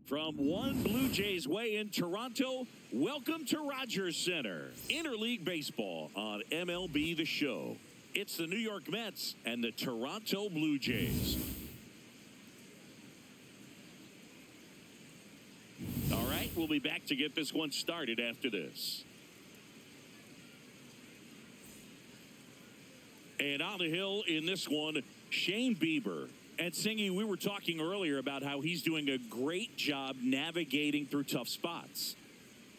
From one Blue Jays way in Toronto, welcome to Rogers Center. Interleague Baseball on MLB The Show. It's the New York Mets and the Toronto Blue Jays. All right, we'll be back to get this one started after this. And on the hill in this one, Shane Bieber. And Singy, we were talking earlier about how he's doing a great job navigating through tough spots.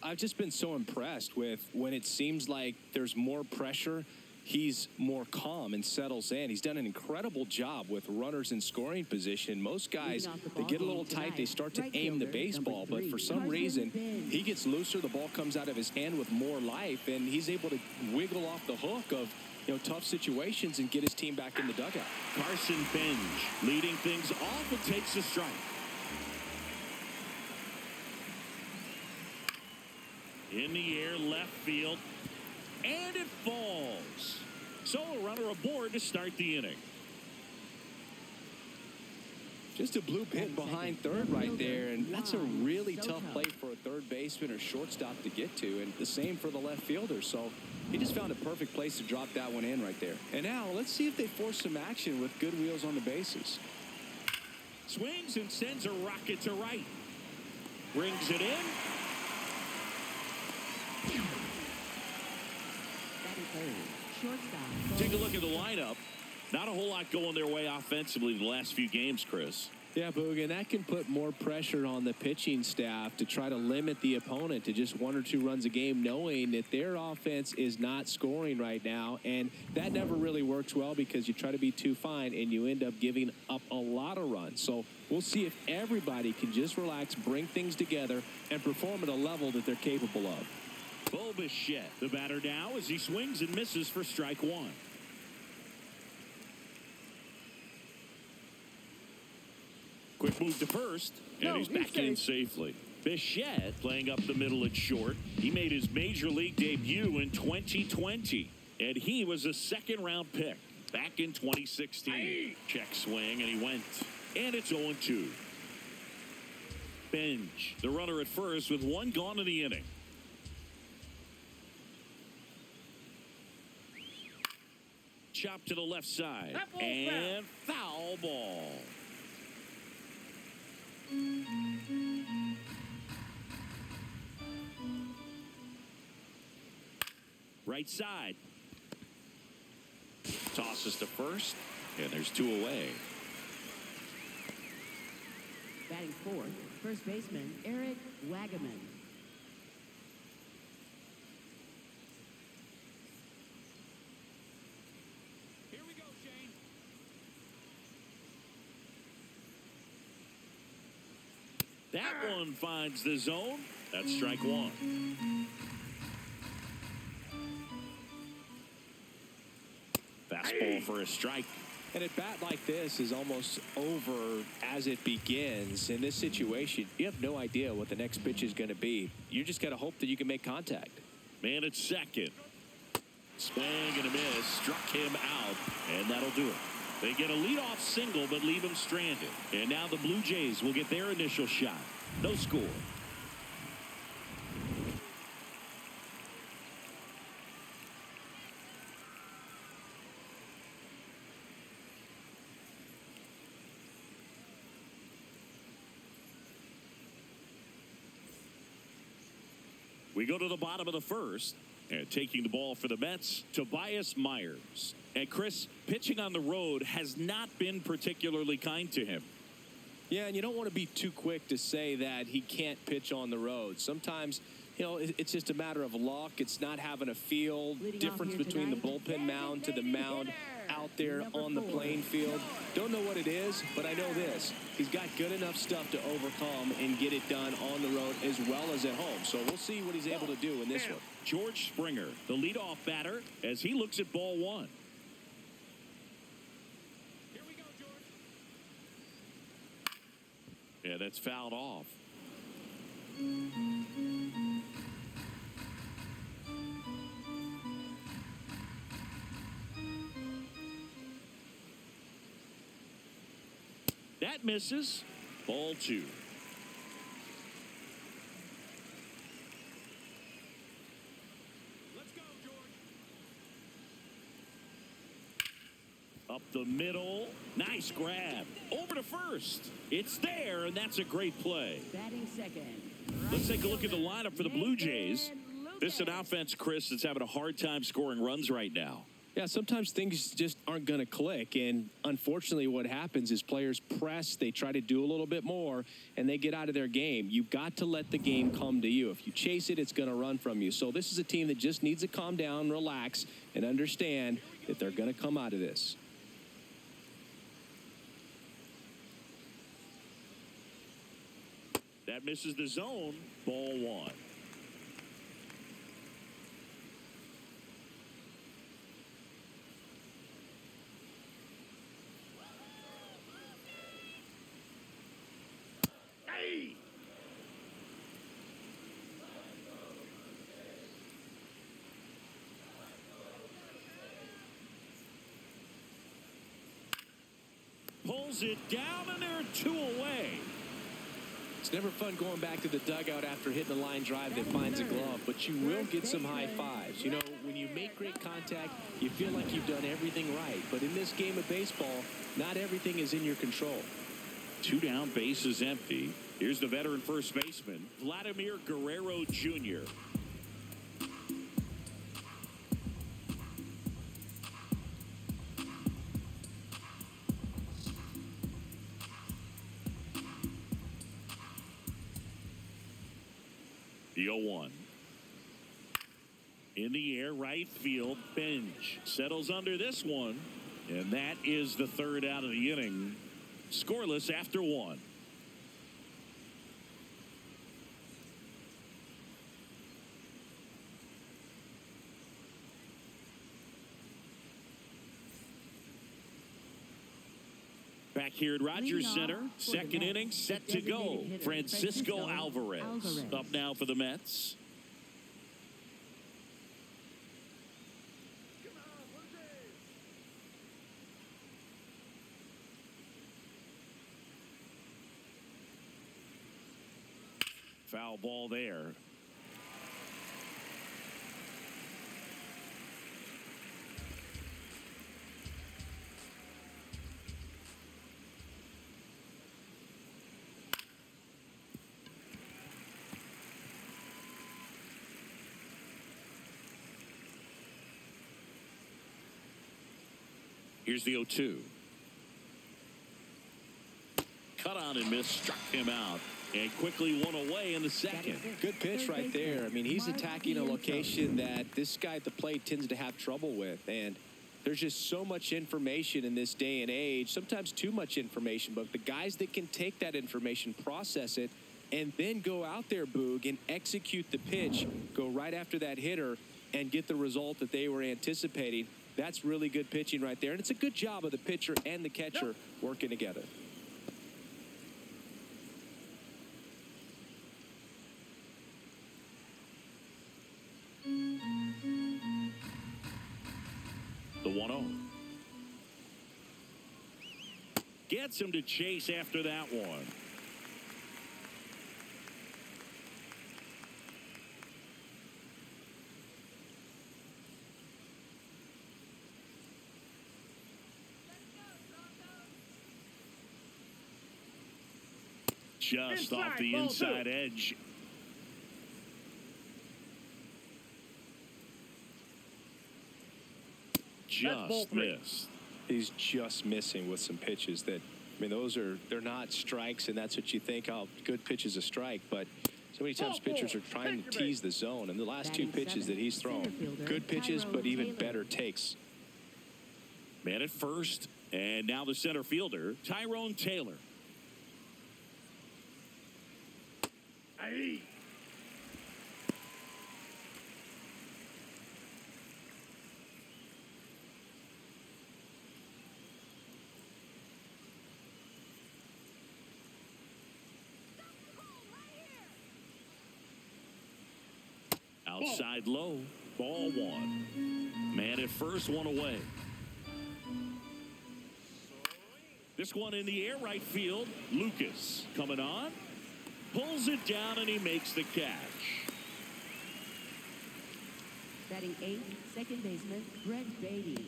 I've just been so impressed with when it seems like there's more pressure, he's more calm and settles in. He's done an incredible job with runners in scoring position. Most guys, they get a little tight, they start to aim the baseball, but for some reason, he gets looser, the ball comes out of his hand with more life, and he's able to wiggle off the hook of tough situations and get his team back in the dugout. Carson Bench leading things off and takes a strike. In the air, left field, and it falls. So a runner aboard to start the inning. Just a blue pit behind third right there, and that's a really tough play for a third baseman or shortstop to get to, and the same for the left fielder. So he just found a perfect place to drop that one in right there. And now let's see if they force some action with good wheels on the bases. Swings and sends a rocket to right. Brings it in. Take a look at the lineup. Not a whole lot going their way offensively the last few games, Chris. Yeah, Boog, and that can put more pressure on the pitching staff to try to limit the opponent to just 1 or 2 runs a game, knowing that their offense is not scoring right now. And that never really works well because you try to be too fine and you end up giving up a lot of runs. So we'll see if everybody can just relax, bring things together, and perform at a level that they're capable of. Bo Bichette, the batter now, as he swings and misses for strike one. Quick move to first, and he's back in safely. Bichette playing up the middle at short. He made his major league debut in 2020, and he was a second-round pick back in 2016. Check swing, and he went. And it's 0-2. Bench, the runner at first with one gone in the inning. Chop to the left side, and foul ball. Right side. Tosses to first, and there's 2 away. Batting fourth, first baseman Eric Wagaman. Here we go, Shane. That one finds the zone. That's strike one. Fastball for a strike. And a bat like this is almost over as it begins. In this situation, you have no idea what the next pitch is going to be. You just got to hope that you can make contact. Man at second. Swing and a miss. Struck him out, and that'll do it. They get a leadoff single, but leave him stranded. And now the Blue Jays will get their initial shot. No score. We go to the bottom of the first, and taking the ball for the Mets, Tobias Myers. And Chris, pitching on the road has not been particularly kind to him. Yeah, and you don't want to be too quick to say that he can't pitch on the road. Sometimes, it's just a matter of luck. It's not having a feel. Difference between the bullpen mound to the mound out there on the playing field. Don't know what it is, but I know this. He's got good enough stuff to overcome and get it done on the road as well as at home. So we'll see what he's able to do in this one. George Springer, the leadoff batter, as he looks at ball one. Here we go, George. Yeah, that's fouled off. That misses. Ball 2. Up the middle. Nice grab. Over to first. It's there, and that's a great play. Batting second. Let's take a look at the lineup for the Blue Jays. This is an offense, Chris, that's having a hard time scoring runs right now. Yeah, sometimes things just aren't going to click, and unfortunately what happens is players press, they try to do a little bit more, and they get out of their game. You've got to let the game come to you. If you chase it, it's going to run from you. So this is a team that just needs to calm down, relax, and understand that they're going to come out of this. That misses the zone. Ball one. Pulls it down, and they're two away. It's never fun going back to the dugout after hitting a line drive that finds a glove, but you will get some high fives. You know, when you make great contact, you feel like you've done everything right. But in this game of baseball, not everything is in your control. Two down, base is empty. Here's the veteran first baseman, Vladimir Guerrero Jr. The 0-1. In the air, right field. Bench settles under this one. And that is the third out of the inning. Scoreless after one. Back here at Rogers Center, second inning set to go. Francisco Alvarez up now for the Mets. Foul ball there. Here's the 0-2. Cut on and miss, struck him out, and quickly one away in the second. Good pitch right there. I mean, he's attacking a location that this guy at the plate tends to have trouble with, and there's just so much information in this day and age, sometimes too much information, but the guys that can take that information, process it, and then go out there, Boog, and execute the pitch, go right after that hitter, and get the result that they were anticipating. That's really good pitching right there. And it's a good job of the pitcher and the catcher working together. The 1-0. Gets him to chase after that one. Just off the inside edge. Just missed. He's just missing with some pitches that, I mean, they're not strikes, and that's what you think, oh, good pitch is a strike, but so many times pitchers are trying to tease the zone, and the last two pitches that he's thrown, good pitches, but even better takes. Man at first, and now the center fielder, Tyrone Taylor. Aye. Outside low, ball one. Man at first, one away. This one in the air, right field. Lucas coming on. Pulls it down, and he makes the catch. Batting 8th, second baseman, Brent Beatty.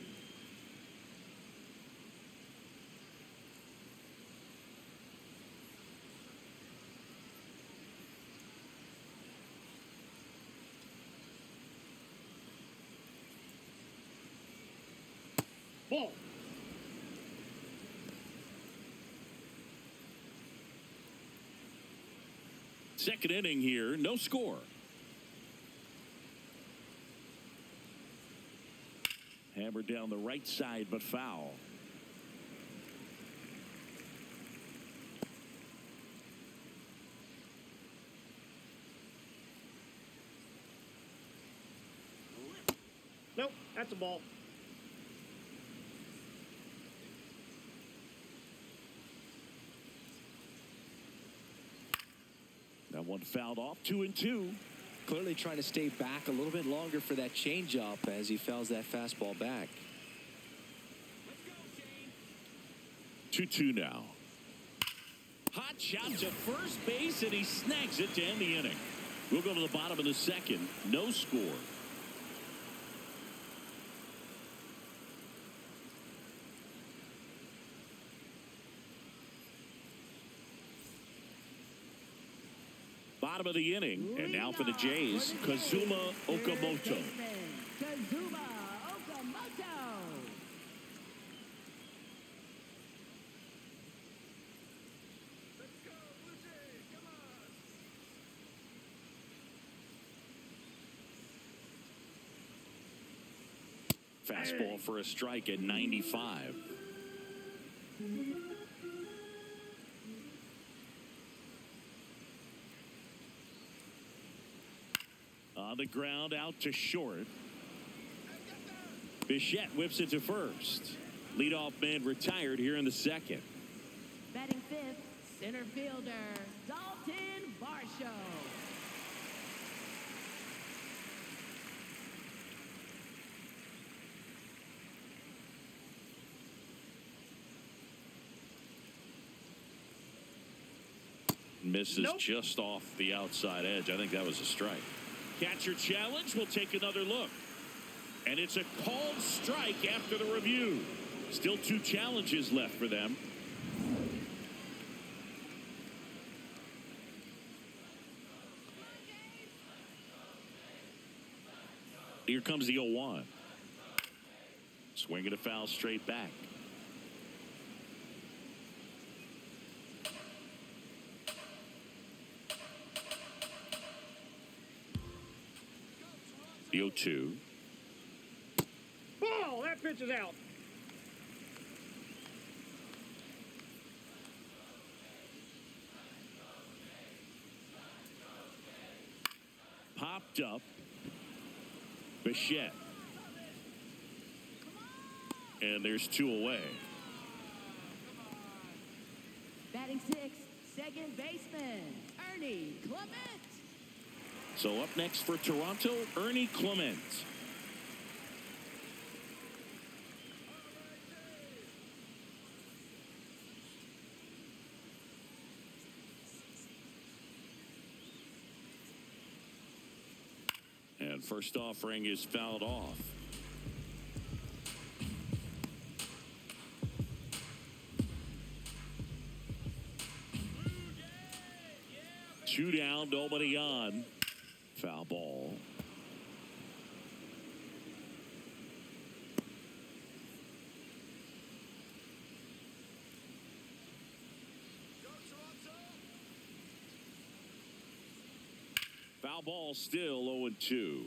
Ball. Second inning here, no score. Hammered down the right side, but foul. Nope, that's a ball. That one fouled off, 2-2. Clearly trying to stay back a little bit longer for that changeup as he fouls that fastball back. 2-2 now. Hot shot to first base, and he snags it to end the inning. We'll go to the bottom of the second. No score. Bottom of the inning, and now for the Jays, Kazuma Okamoto. Kazuma Okamoto. Fastball for a strike at 95. On the ground, out to short. Bichette whips it to first. Leadoff man retired here in the second. Batting fifth, center fielder Dalton Varsho. Misses just off the outside edge. I think that was a strike. Catcher challenge. We'll take another look. And it's a called strike after the review. Still 2 challenges left for them. Here comes the 0-1. Swinging a foul straight back. The 0-2. Ball. That pitch is out. Popped up. Bichette. And there's 2 away. Batting sixth, second baseman Ernie Clement. So up next for Toronto, Ernie Clement. And first offering is fouled off. Two down, nobody on. Foul ball. Foul ball still 0-2.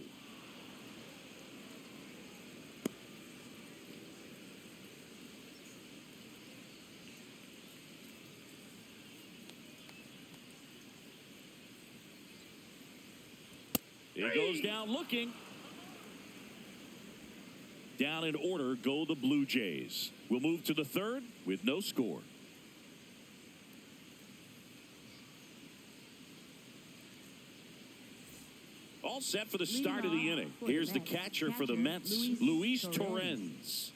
He goes down looking. Down in order go the Blue Jays. We'll move to the third with no score. All set for the start of the inning. Here's the catcher for the Mets, Luis Torrens.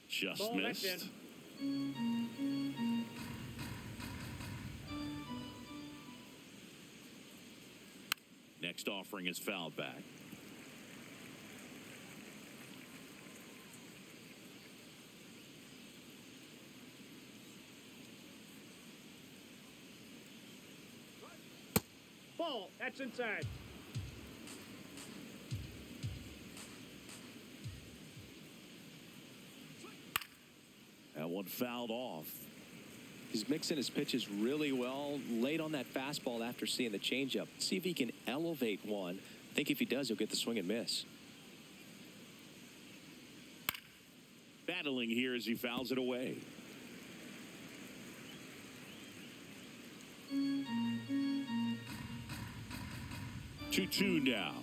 Just missed. Next offering is fouled back. Ball. That's inside. one fouled off. He's mixing his pitches really well. Late on that fastball after seeing the changeup. See if he can elevate one. I think if he does, he'll get the swing and miss. Battling here as he fouls it away. Two now.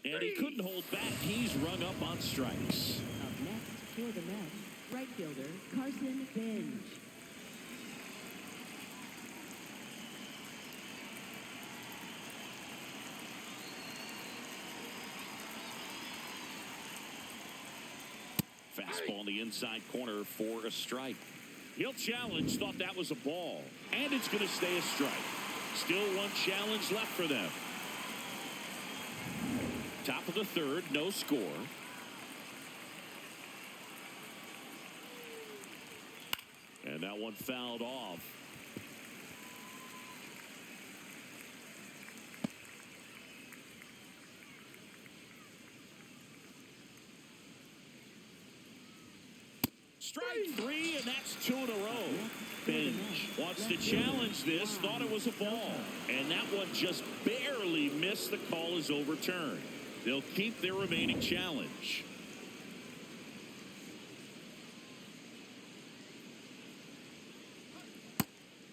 And he couldn't hold back. He's rung up on strikes. Up next for the Mets, right fielder Carson Benj. Fastball in the inside corner for a strike. He'll challenge, thought that was a ball. And it's going to stay a strike. Still one challenge left for them. Top of the third, no score. And that one fouled off. Strike three, and that's two in a row. Benj wants to challenge this, thought it was a ball. And that one just barely missed. The call is overturned. They'll keep their remaining challenge.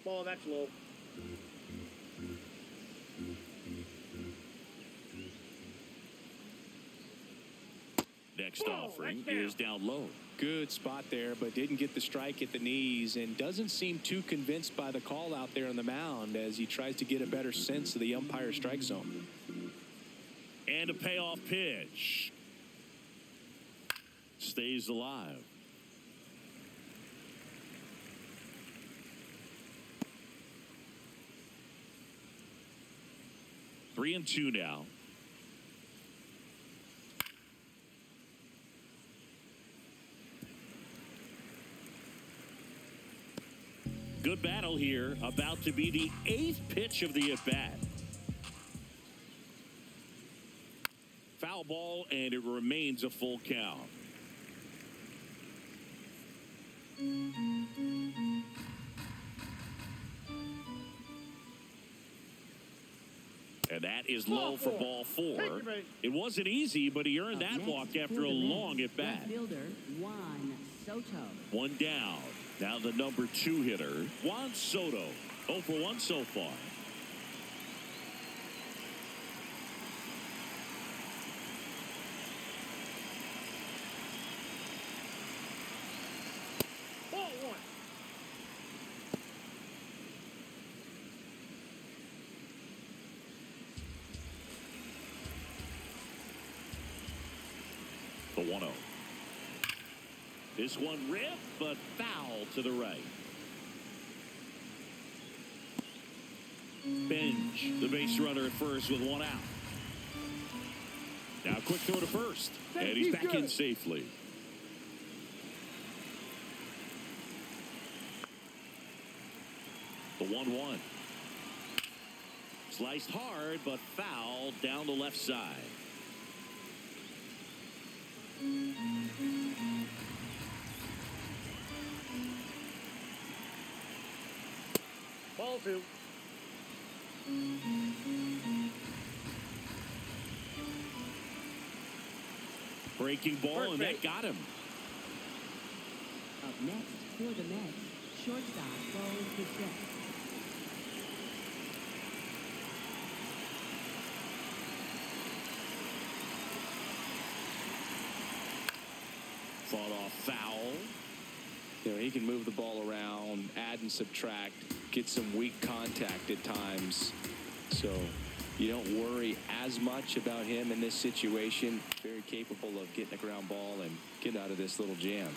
Ball, that's low. Next offering is down low. Good spot there, but didn't get the strike at the knees and doesn't seem too convinced by the call out there on the mound as he tries to get a better sense of the umpire strike zone. And a payoff pitch. Stays alive. Three and two now. Good battle here. About to be the 8th pitch of the at-bat. Foul ball, and it remains a full count. And that is low for ball four. It wasn't easy, but he earned that walk after a long at-bat. Right fielder Juan Soto. One down. Now the number 2 hitter, Juan Soto. 0 for 1 so far. Ball one. The 1-0. This one ripped, but foul to the right. Benj, the base runner at first with one out. Now quick throw to first, and he's back in safely. The 1-1. Sliced hard, but foul down the left side. Ball two. Breaking ball, and that got him. Up next for the Mets, shortstop Bo Bichette. Fought off foul. You know, he can move the ball around, add and subtract, get some weak contact at times. So you don't worry as much about him in this situation. Very capable of getting a ground ball and getting out of this little jam.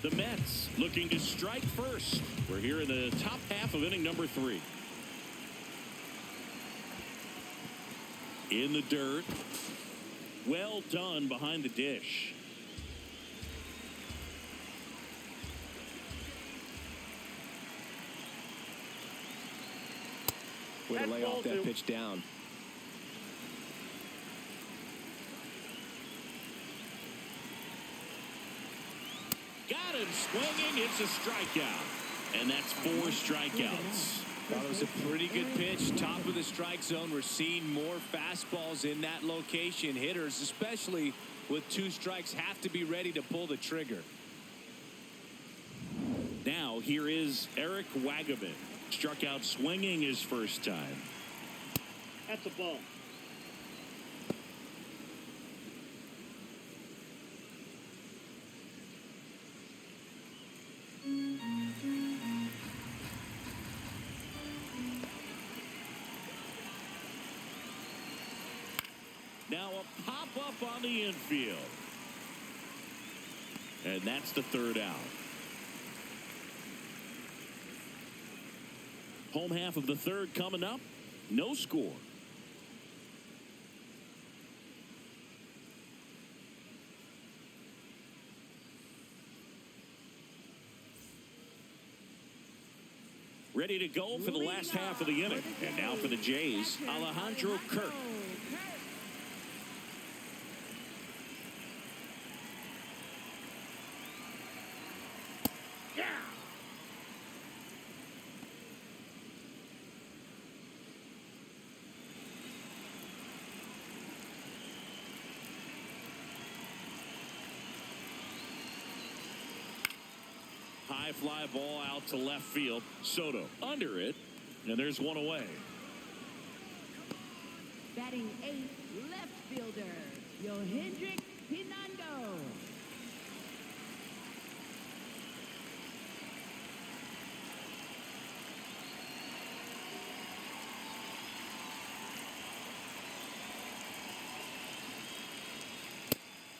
The Mets looking to strike first. We're here in the top half of inning number 3. In the dirt. Well done behind the dish. Way to lay off that pitch down. Got him swinging. It's a strikeout. And that's 4 strikeouts. That was a pretty good pitch. Top of the strike zone. We're seeing more fastballs in that location. Hitters, especially with 2 strikes, have to be ready to pull the trigger. Now, here is Eric Wagaman. Struck out swinging his first time. That's a ball. Now a pop-up on the infield. And that's the 3rd out. Home half of the 3rd coming up. No score. Ready to go for the last half of the inning. And now for the Jays, Alejandro Kirk. High fly ball out to left field. Soto under it, and there's one away. Batting 8th, left fielder, Yohendrick Pinando.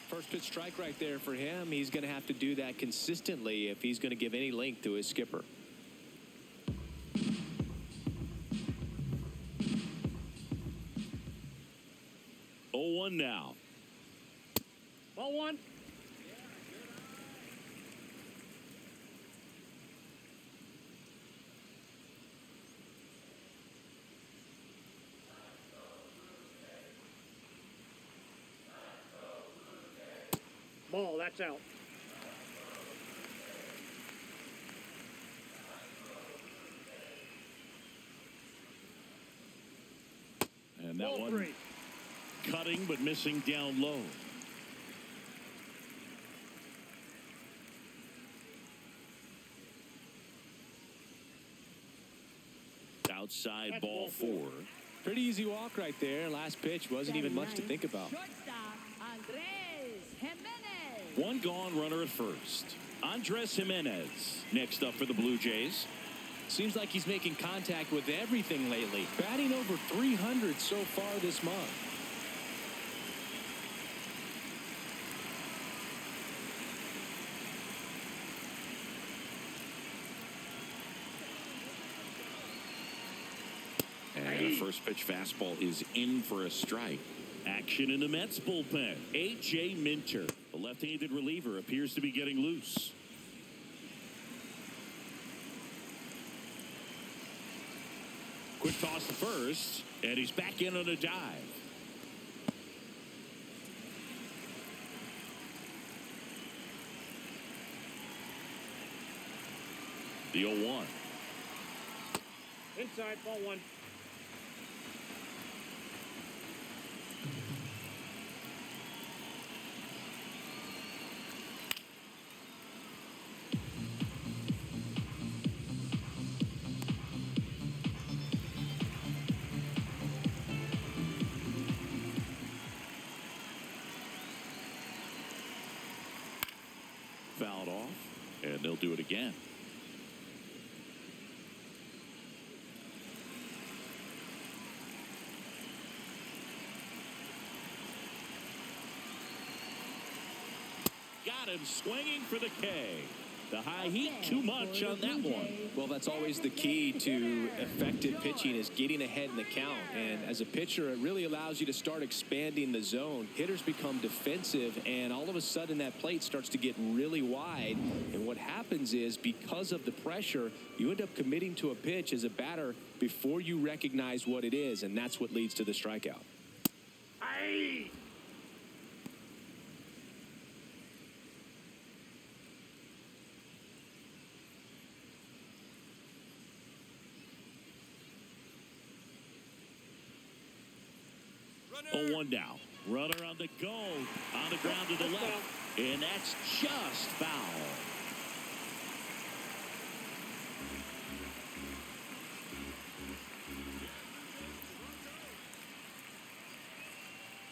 First pitch strike right there for him. He's going to have to do that consistently if he's going to give any length to his skipper. Oh, 1 now. Ball 1. Ball, that's out. And that Ball one 3. cutting but missing down low. Outside That's ball ball 4. Pretty easy walk right there. Last pitch wasn't even much to think about. Shortstop, Andres Jimenez. 1 gone, runner at first. Andres Jimenez next up for the Blue Jays. Seems like he's making contact with everything lately. Batting over 300 so far this month. And the first pitch fastball is in for a strike. Action in the Mets bullpen. A.J. Minter, the left-handed reliever, appears to be getting loose. Quick toss to first, and he's back in on a dive. The 0-1. Inside, ball 1. Fouled off, and they'll do it again. Got him swinging for the K. The high heat, too much on that one. Well, that's always the key to effective pitching, is getting ahead in the count. And as a pitcher, it really allows you to start expanding the zone. Hitters become defensive, and all of a sudden that plate starts to get really wide. And what happens is, because of the pressure, you end up committing to a pitch as a batter before you recognize what it is, and that's what leads to the strikeout. 0-1 now. Runner on the go. On the ground to the left. And that's just foul.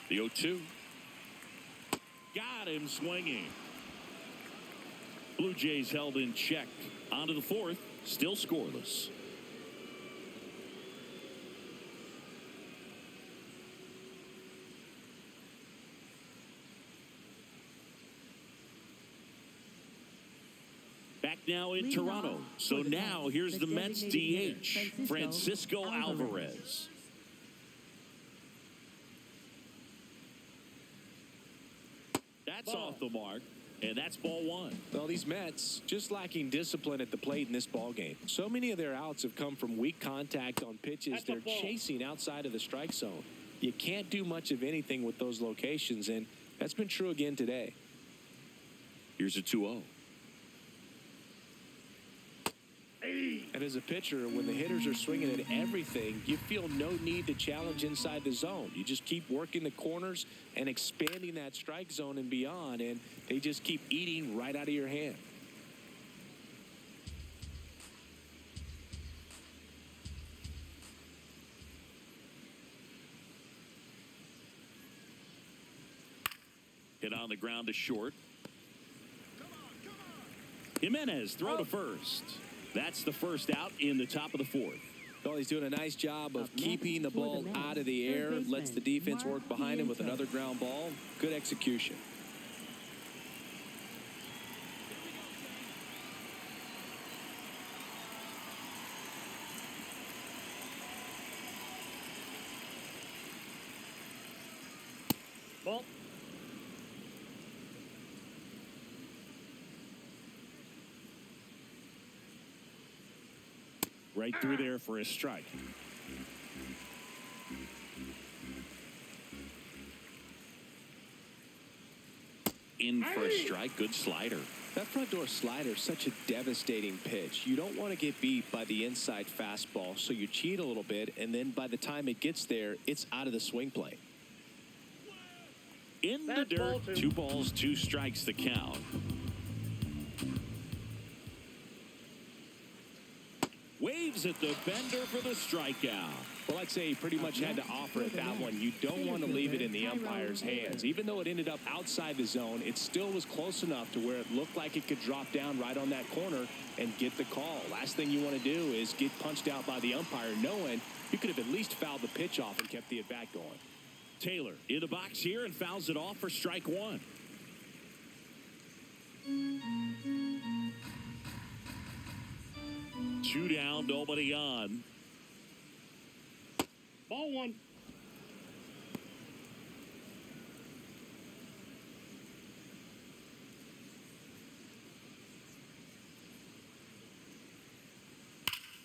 The 0-2. Got him swinging. Blue Jays held in check. On to the fourth. Still scoreless. Back now in Toronto. So now here's the Mets DH, Francisco Alvarez. That's off the mark, and that's ball one. Well, these Mets just lacking discipline at the plate in this ball game. So many of their outs have come from weak contact on pitches they're chasing outside of the strike zone. You can't do much of anything with those locations, and that's been true again today. Here's a 2-0. And as a pitcher, when the hitters are swinging at everything, you feel no need to challenge inside the zone. You just keep working the corners and expanding that strike zone and beyond, and they just keep eating right out of your hand. Hit on the ground to short. Jimenez throw to first. That's the first out in the top of the fourth. Well, he's doing a nice job of keeping the ball out of the air, lets the defense work behind him with another ground ball. Good execution. Ball. Right through there for a strike. In for a strike. Good slider. That front door slider is such a devastating pitch. You don't want to get beat by the inside fastball, so you cheat a little bit, and then by the time it gets there, it's out of the swing play. In the dirt. 2 balls, 2 strikes the count. Waves at the bender for the strikeout. Well, I'd say he pretty much had to offer at that one. You don't want to leave it in the umpire's hands. Even though it ended up outside the zone, it still was close enough to where it looked like it could drop down right on that corner and get the call. Last thing you want to do is get punched out by the umpire knowing you could have at least fouled the pitch off and kept the at-bat going. Taylor in the box here and fouls it off for strike one. Two down, nobody on. Ball one.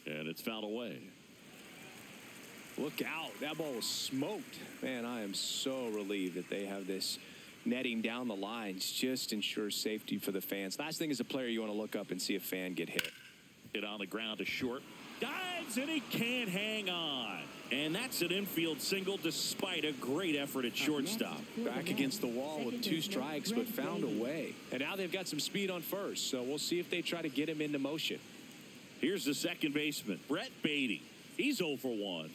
And it's fouled away. Look out. That ball was smoked. Man, I am so relieved that they have this netting down the lines. Just ensures safety for the fans. Last thing as a player, you want to look up and see a fan get hit. Hit on the ground to short. Dives and he can't hang on. And that's an infield single despite a great effort at shortstop. Back against the wall with 2 strikes, but found a way. And now they've got some speed on first, so we'll see if they try to get him into motion. Here's the second baseman, Brett Beatty. He's 0 for 1.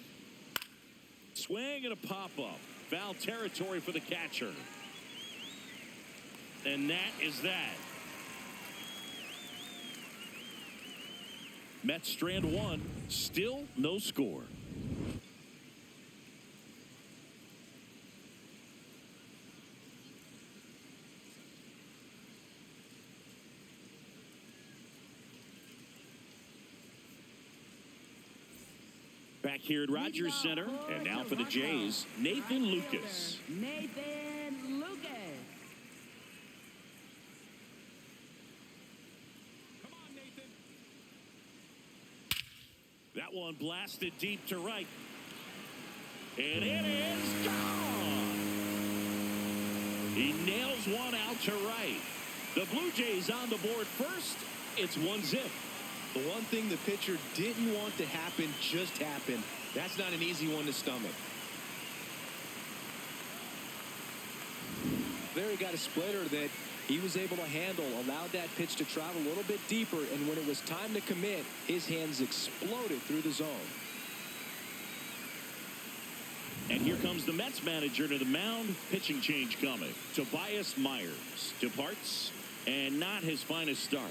Swing and a pop-up. Foul territory for the catcher. And that is that. Mets strand 1. Still no score. Back here at Rogers Center, and now for the Jays, Nathan Lucas. Nathan Lucas. Come on, Nathan. That one blasted deep to right. And it is gone. He nails one out to right. The Blue Jays on the board first. It's 1-0. The one thing the pitcher didn't want to happen just happened. That's not an easy one to stomach. there he got a splitter that he was able to handle, allowed that pitch to travel a little bit deeper, and when it was time to commit, his hands exploded through the zone. And here comes the Mets manager to the mound. Pitching change coming. Tobias Myers departs, and not his finest start.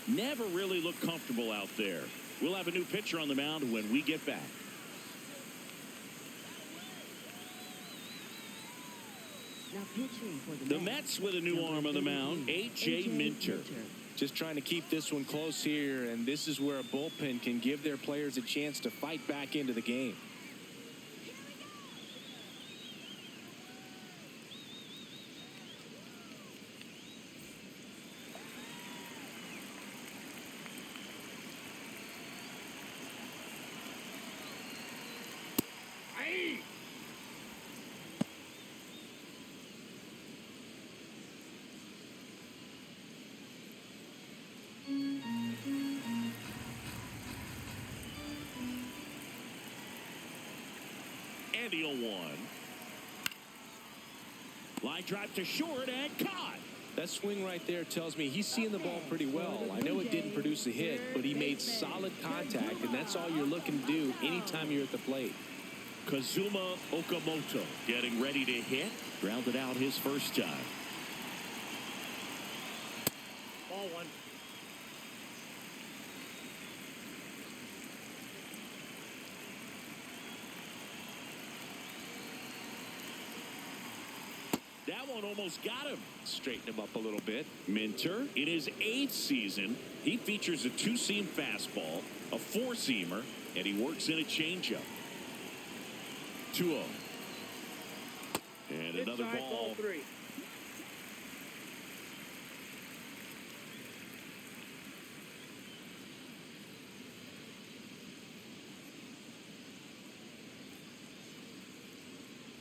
Never really looked comfortable out there. We'll have a new pitcher on the mound when we get back. Now pitching for The Mets with a new arm on the mound, A.J. Minter. Just trying to keep this one close here, and this is where a bullpen can give their players a chance to fight back into the game. And the 0-1. Line drive to short and caught. That swing right there tells me he's seeing the ball pretty well. I know it didn't produce a hit, but he made solid contact, and that's all you're looking to do anytime you're at the plate. Kazuma Okamoto getting ready to hit. Grounded out his first time. Ball one. That one almost got him. Straighten him up a little bit. Minter, in his 8th season, he features a 2-seam fastball, a 4-seamer, and he works in a changeup. 2-0. And another Inside, ball. 3.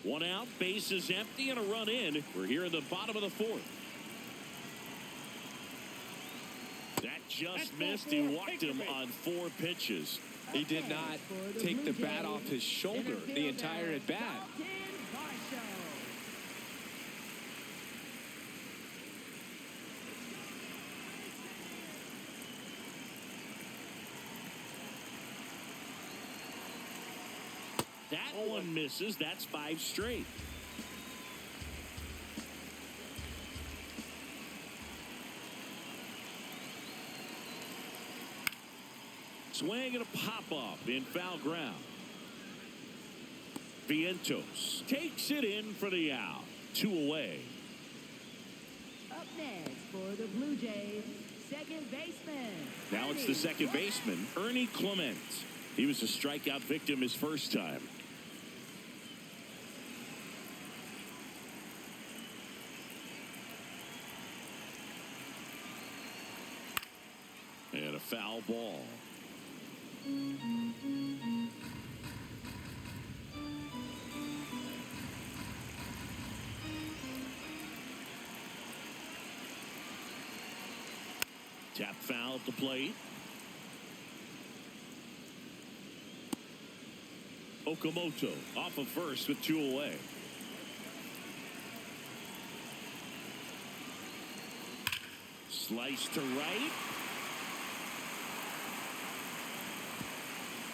One out, bases empty, and a run in. We're here in the bottom of the 4th. That just missed. He walked him on 4 pitches. He did not take the bat off his shoulder the entire at bat. That one misses. That's 5 straight. Swing and a pop-up in foul ground. Vientos takes it in for the out. 2 away. Up next for the Blue Jays, second baseman. Now it's the second baseman, Ernie Clement. He was a strikeout victim his first time. And a foul ball. Tap foul at the plate. Okamoto off of first with 2 away. Slice to right.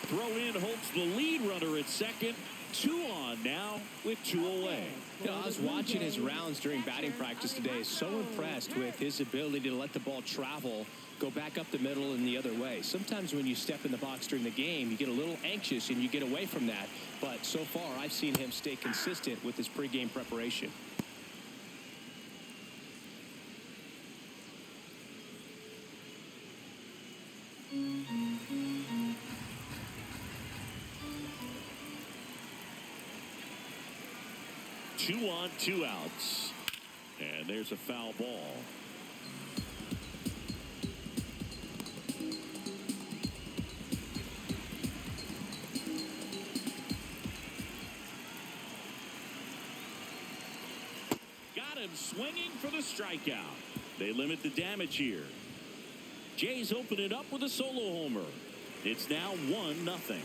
Throw in holds the lead runner at second. 2 on now with 2 away. You know, I was watching his rounds during batting practice today. So impressed with his ability to let the ball travel, go back up the middle and the other way. Sometimes when you step in the box during the game, you get a little anxious and you get away from that. But so far, I've seen him stay consistent with his pregame preparation. Two on, 2 outs. And there's a foul ball. Got him swinging for the strikeout. They limit the damage here. Jays open it up with a solo homer. It's now 1-0.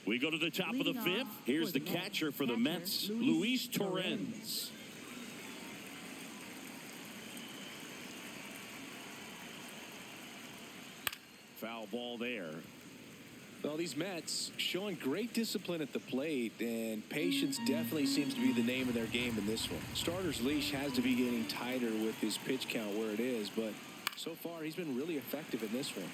We go to the top of the fifth. Here's the catcher for the Mets, Luis Torrens. Foul ball there. Well, these Mets showing great discipline at the plate, and patience definitely seems to be the name of their game in this one. Starter's leash has to be getting tighter with his pitch count where it is, but so far he's been really effective in this one.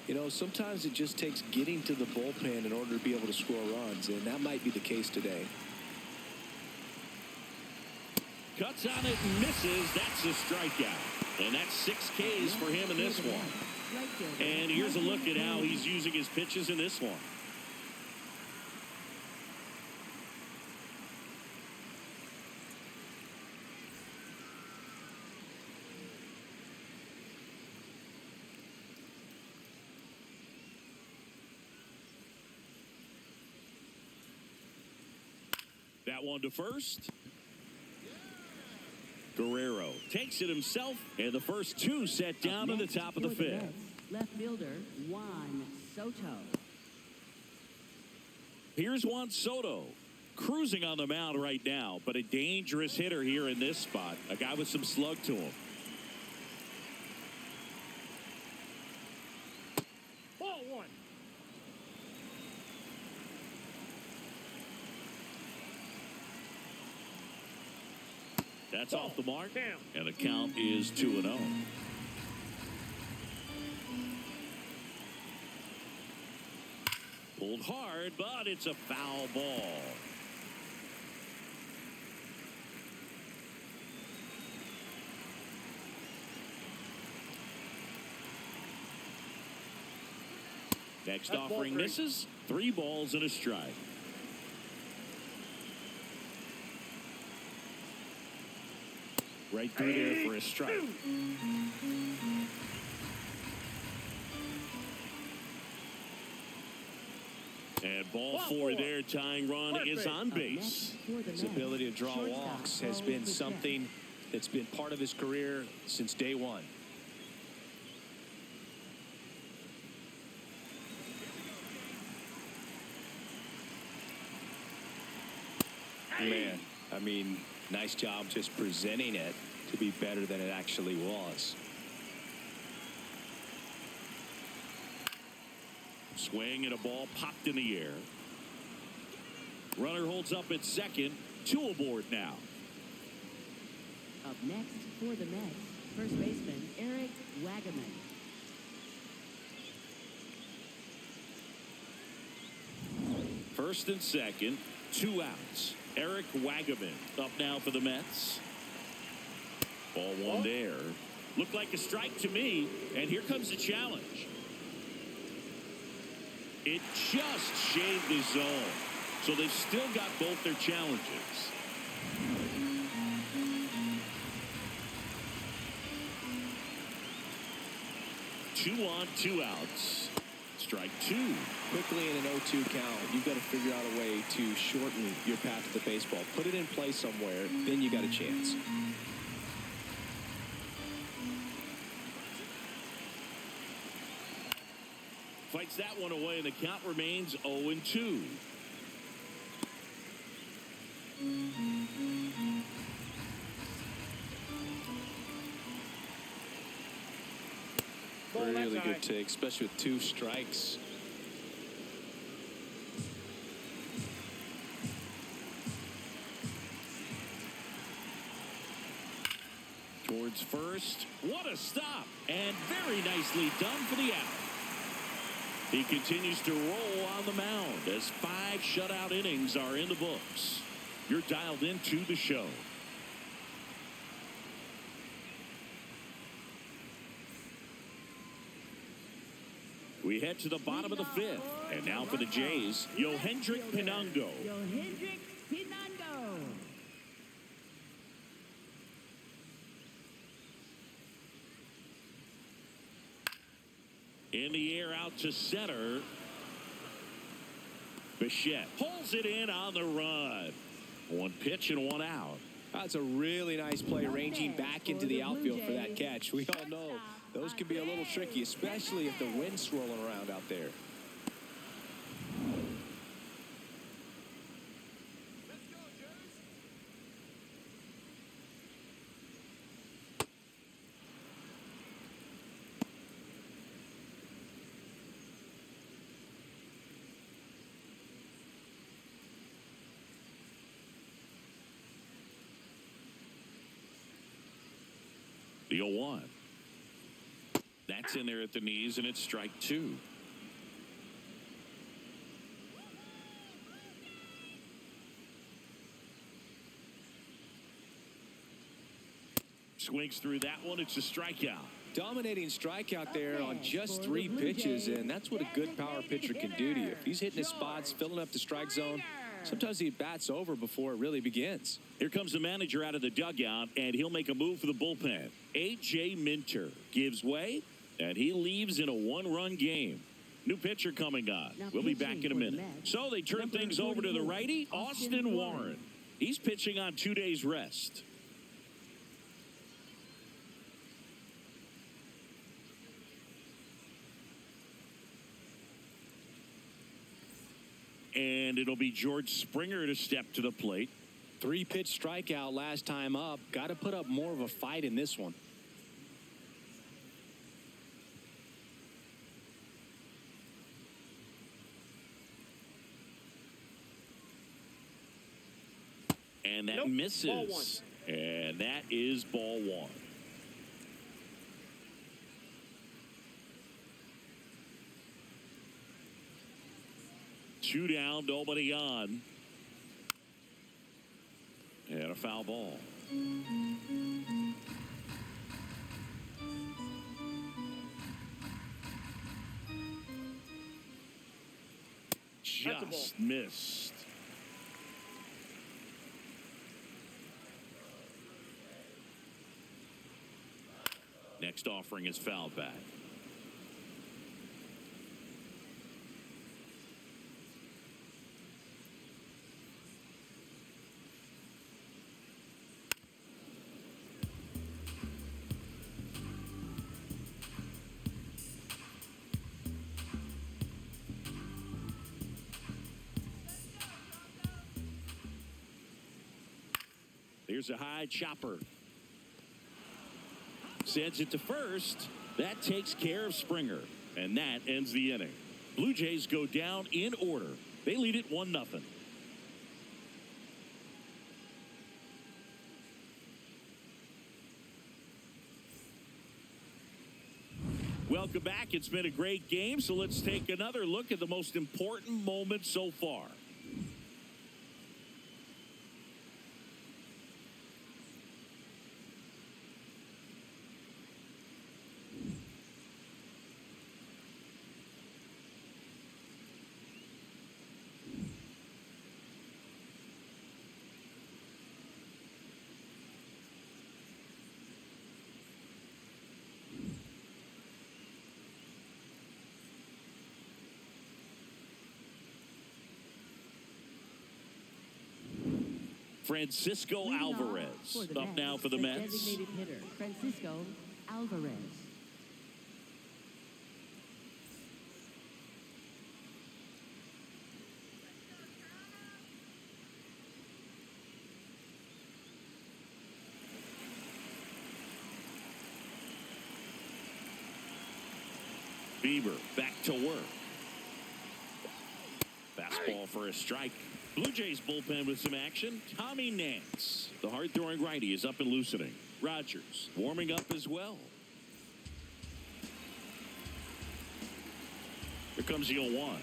You know, sometimes it just takes getting to the bullpen in order to be able to score runs, and that might be the case today. Cuts on it and misses. That's a strikeout. And that's 6 Ks for him in this one. And here's a look at how he's using his pitches in this one. That one to first. Guerrero takes it himself, and the first 2 set down to the top of the fifth. Left fielder Juan Soto. Here's Juan Soto, cruising on the mound right now, but a dangerous hitter here in this spot. A guy with some slug to him. Ball 1. That's off the mark, and the count is 2-0. Pulled hard, but it's a foul ball. Next offering misses. 3 balls and a strike. Right through there for a strike. And ball 4 there. Tying run is on base. His ability to draw walks has been something that's been part of his career since day one. Man, I mean, nice job just presenting it to be better than it actually was. Swing and a ball popped in the air. Runner holds up at second. 2 aboard now. Up next for the Mets, first baseman Eric Wagaman. First and second, 2 outs. Eric Wagaman up now for the Mets. Ball 1 there. Looked like a strike to me, and here comes the challenge. It just shaved the zone, so they've still got both their challenges. Two on, 2 outs. Strike 2. Quickly in an 0-2 count, you've got to figure out a way to shorten your path to the baseball. Put it in play somewhere, then you got a chance. Fights that one away, and the count remains 0-2. Really good take, especially with 2 strikes. Towards first. What a stop. And very nicely done for the out. He continues to roll on the mound as 5 shutout innings are in the books. You're dialed into the show. We head to the bottom of the 5th. And now for the Jays, Yohendrick Pinango. Yohendrick Pinango. In the air out to center. Bichette pulls it in on the run. One pitch and one out. That's a really nice play, ranging back into the outfield for that catch. We all know those can be a little tricky, especially if the wind's swirling around out there. The 0-1. That's in there at the knees, and it's strike two. Swings through that one. It's a strikeout. Dominating strikeout there on just 3 pitches, and that's what a good power pitcher can do to you. If he's hitting his spots, filling up the strike zone, sometimes he bats over before it really begins. Here comes the manager out of the dugout, and he'll make a move for the bullpen. A.J. Minter gives way, and he leaves in a 1-run game. New pitcher coming on. We'll be back in a minute. So they turn things over to the righty, Austin Warren. He's pitching on 2 days rest. And it'll be George Springer to step to the plate. 3-pitch strikeout last time up. Got to put up more of a fight in this one. And that misses. Ball one. And that is ball one. Two down, nobody on. And a foul ball. Just missed. Next offering is fouled back. Here's a high chopper. Sends it to first. That takes care of Springer. And that ends the inning. Blue Jays go down in order. They lead it 1-0. Welcome back. It's been a great game, so let's take another look at the most important moment so far. Francisco Alvarez up now for the Mets. Designated hitter, Francisco Alvarez. Bieber back to work. Fastball for a strike. Blue Jays bullpen with some action. Tommy Nance, the hard-throwing righty, is up and loosening. Rogers warming up as well. Here comes the 0-1.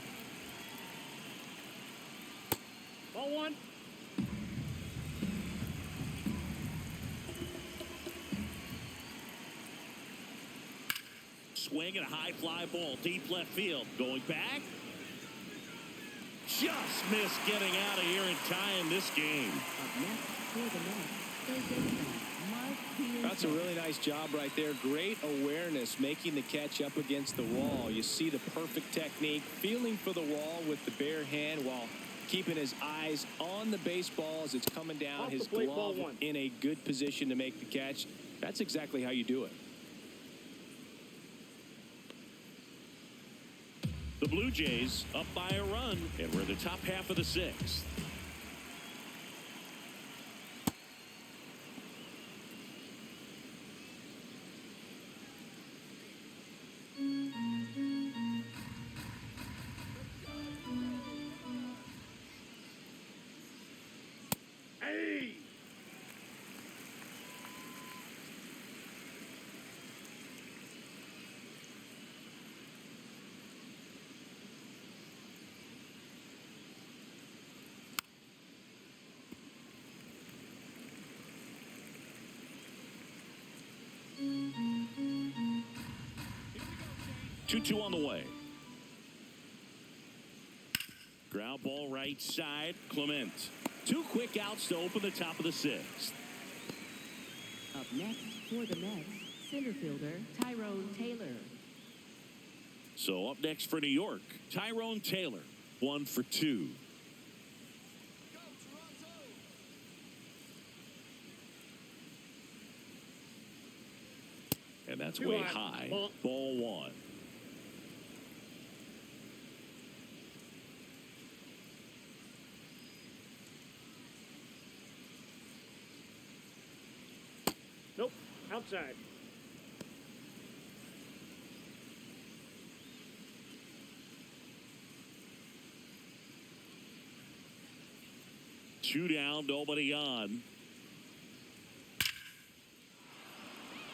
Ball one. Swing and a high fly ball deep left field. Going back. Just missed getting out of here and tying this game. That's a really nice job right there. Great awareness, making the catch up against the wall. You see the perfect technique, feeling for the wall with the bare hand while keeping his eyes on the baseball as it's coming down. Off His the plate, ball glove one. in a good position to make the catch. That's exactly how you do it. The Blue Jays up by a run, and we're in the top half of the sixth. Hey! Two on the way. Ground ball right side. Clement. 2 quick outs to open the top of the sixth. Up next for the Mets, center fielder Tyrone Taylor. So up next for New York, Tyrone Taylor, 1 for 2. And that's way high. Ball 1. Nope. Outside. Two down, nobody on.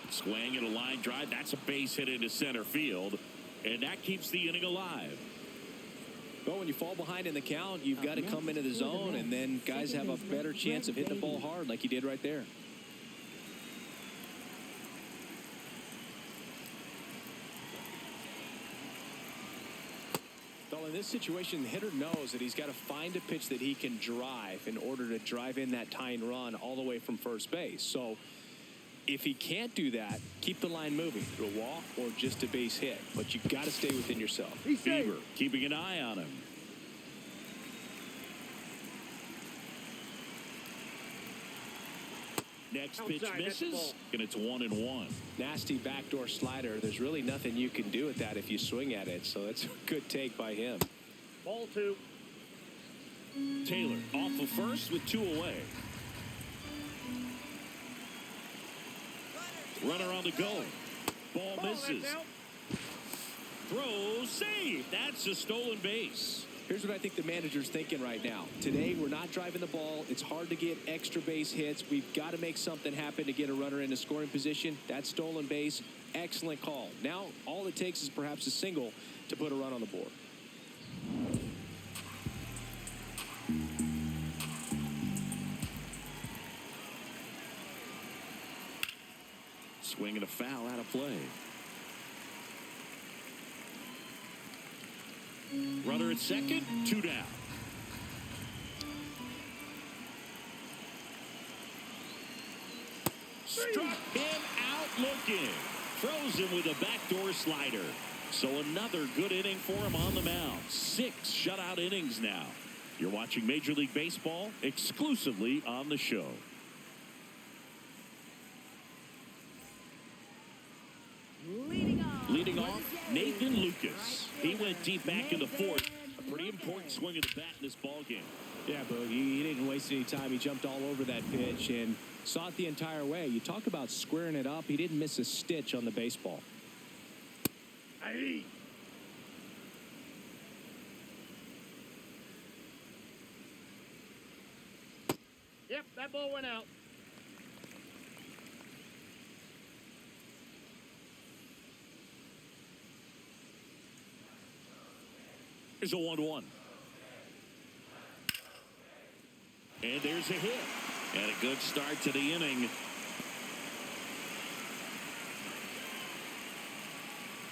Swing and a line drive. That's a base hit into center field. And that keeps the inning alive. Well, when you fall behind in the count, you've got to come into the zone, and then guys have a better chance of hitting the ball hard like you did right there. Well, in this situation, the hitter knows that he's got to find a pitch that he can drive in order to drive in that tying run all the way from first base. So if he can't do that, keep the line moving through a walk or just a base hit. But you've got to stay within yourself. Bieber keeping an eye on him. Next pitch misses, and it's 1-1. Nasty backdoor slider. There's really nothing you can do with that if you swing at it. So it's a good take by him. Ball 2. Taylor off of first with 2 away. Runner on the go. Ball misses. Throw, save. That's a stolen base. Here's what I think the manager's thinking right now. Today, we're not driving the ball. It's hard to get extra base hits. We've got to make something happen to get a runner in a scoring position. That stolen base, excellent call. Now, all it takes is perhaps a single to put a run on the board. Swing and a foul out of play. Runner at second, 2 down. Struck him out looking. Throws him with a backdoor slider. So another good inning for him on the mound. 6 shutout innings now. You're watching Major League Baseball exclusively on the show. Leading off, Nathan Lucas. He went deep back in the fourth. A pretty important swing of the bat in this ball game. Yeah, but he didn't waste any time. He jumped all over that pitch and saw it the entire way. You talk about squaring it up. He didn't miss a stitch on the baseball. Hey. Yep, that ball went out. There's a 1-1. And there's a hit. And a good start to the inning.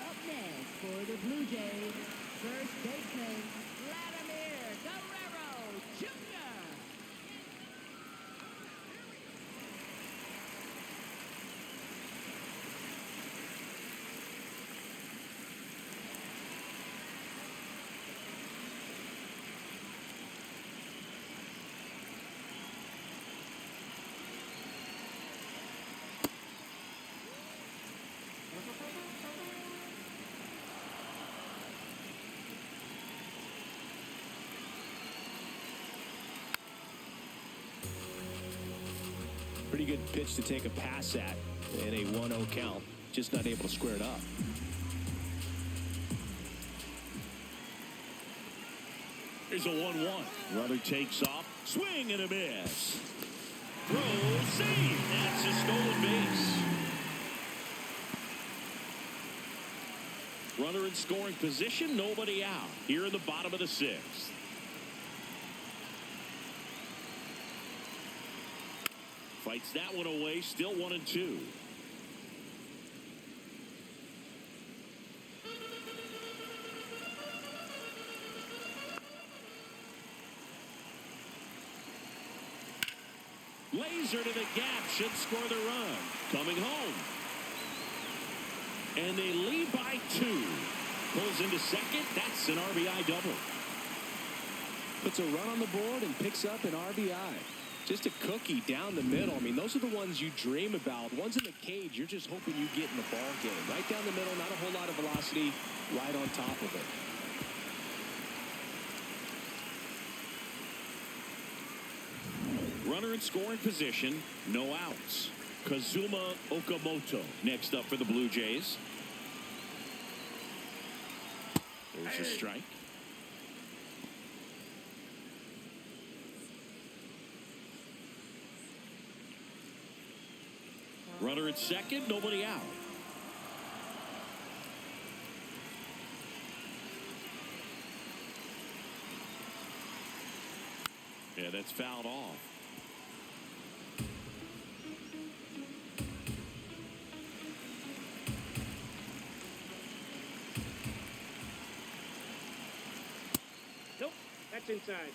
Up next for the Blue Jays, first baseman Vladimir Guerrero Jr. Pretty good pitch to take a pass at in a 1-0 count. Just not able to square it up. Here's a 1-1. Runner takes off. Swing and a miss. Throw, save. That's a stolen base. Runner in scoring position. Nobody out. Here in the bottom of the 6th. Fights that one away. Still 1-2. Laser to the gap. Should score the run. Coming home. And they lead by 2. Pulls into second. That's an RBI double. Puts a run on the board and picks up an RBI. Just a cookie down the middle. I mean, those are the ones you dream about. Ones in the cage, you're just hoping you get in the ball game. Right down the middle, not a whole lot of velocity, right on top of it. Runner in scoring position, no outs. Kazuma Okamoto next up for the Blue Jays. There's a strike. Runner at second, nobody out. Yeah, that's fouled off. Nope, that's inside.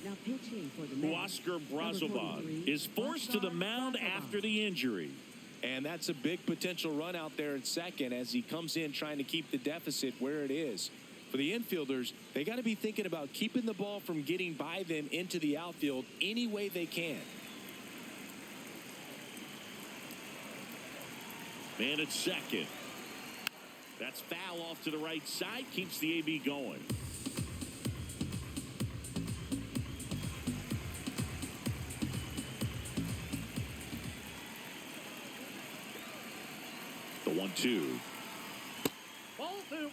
Now pitching for the Mets, Oscar number Brazoban 43, is forced to the mound after the injury. And that's a big potential run out there in second as he comes in trying to keep the deficit where it is. For the infielders, they got to be thinking about keeping the ball from getting by them into the outfield any way they can. Man at second. That's foul off to the right side. Keeps the AB going. The 1-2. Ball 2.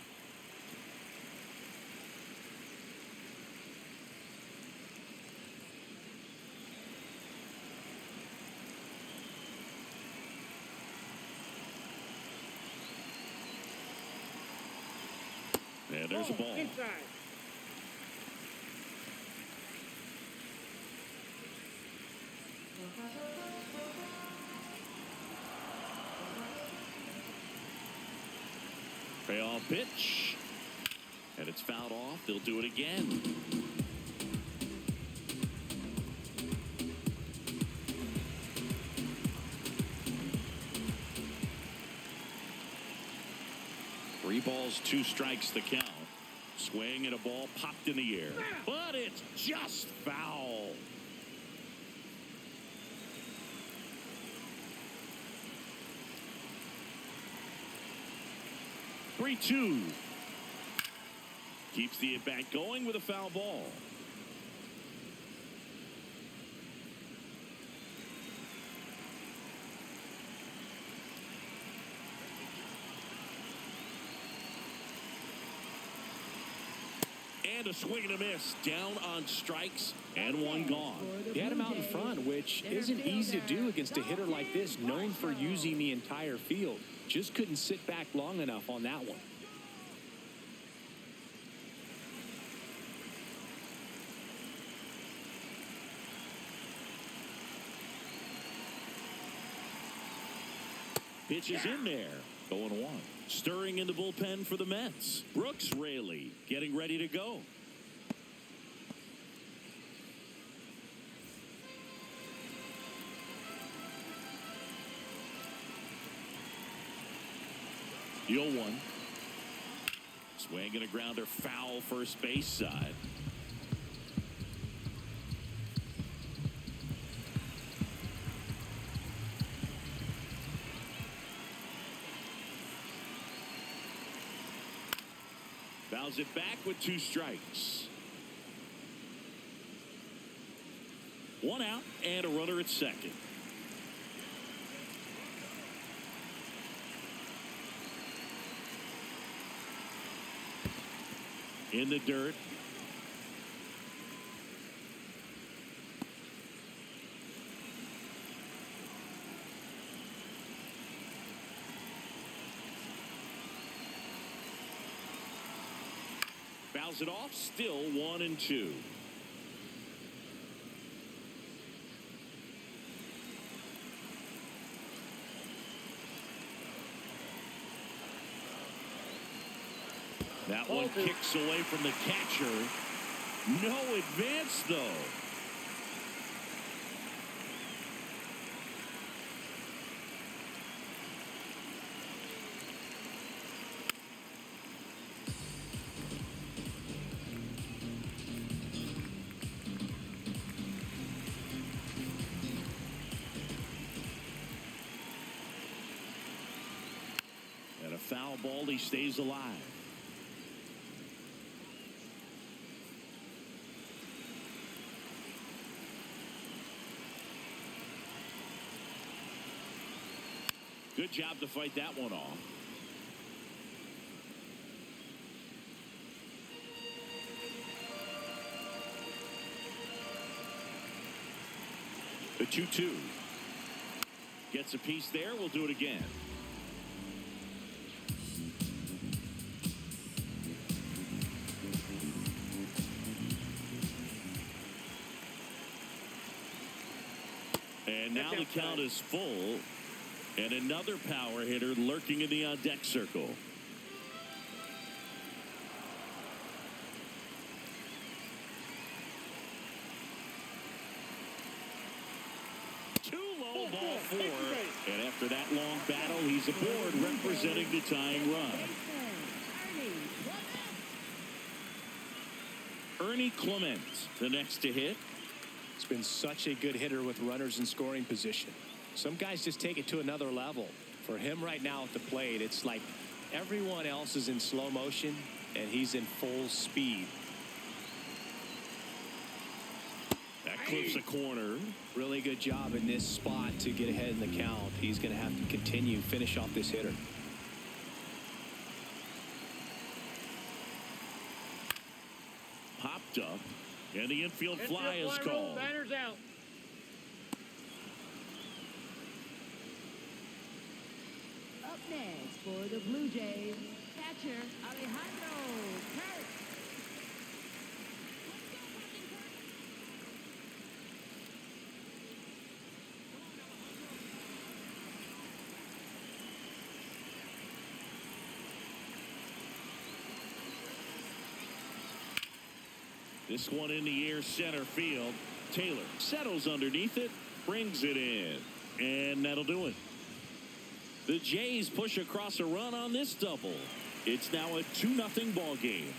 And there's a ball. Inside. Payoff pitch. And it's fouled off. They'll do it again. Three balls, 2 strikes the count. Swing and a ball popped in the air. But it's just foul. Three-two. Keeps the at-bat going with a foul ball. And a swing and a miss. Down on strikes and one gone. He had him out in front, which isn't easy to do against a hitter like this, known for using the entire field. Just couldn't sit back long enough on that one. Pitch is in there. 0-1. Stirring in the bullpen for the Mets. Brooks Raley getting ready to go. The 0-1. Swing and a grounder foul first base side. Fouls it back with 2 strikes. 1 out and a runner at second. In the dirt. Fouls it off, still 1-2. That one kicks away from the catcher. No advance, though. And a foul ball, he stays alive. Good job to fight that one off. The 2-2. Gets a piece there. We'll do it again. And now the count is full. And another power hitter lurking in the on-deck circle. Too low, ball 4. And after that long battle, he's aboard representing the tying run. Ernie Clement, the next to hit. He's been such a good hitter with runners in scoring position. Some guys just take it to another level. For him right now at the plate, it's like everyone else is in slow motion and he's in full speed. That clips a corner. Really good job in this spot to get ahead in the count. He's going to have to continue, finish off this hitter. Popped up, and the infield fly is called. Banner's out. Up next for the Blue Jays, catcher Alejandro Kirk. This one in the air, center field. Taylor settles underneath it, brings it in, and that'll do it. The Jays push across a run on this double. It's now a 2-0 ball game.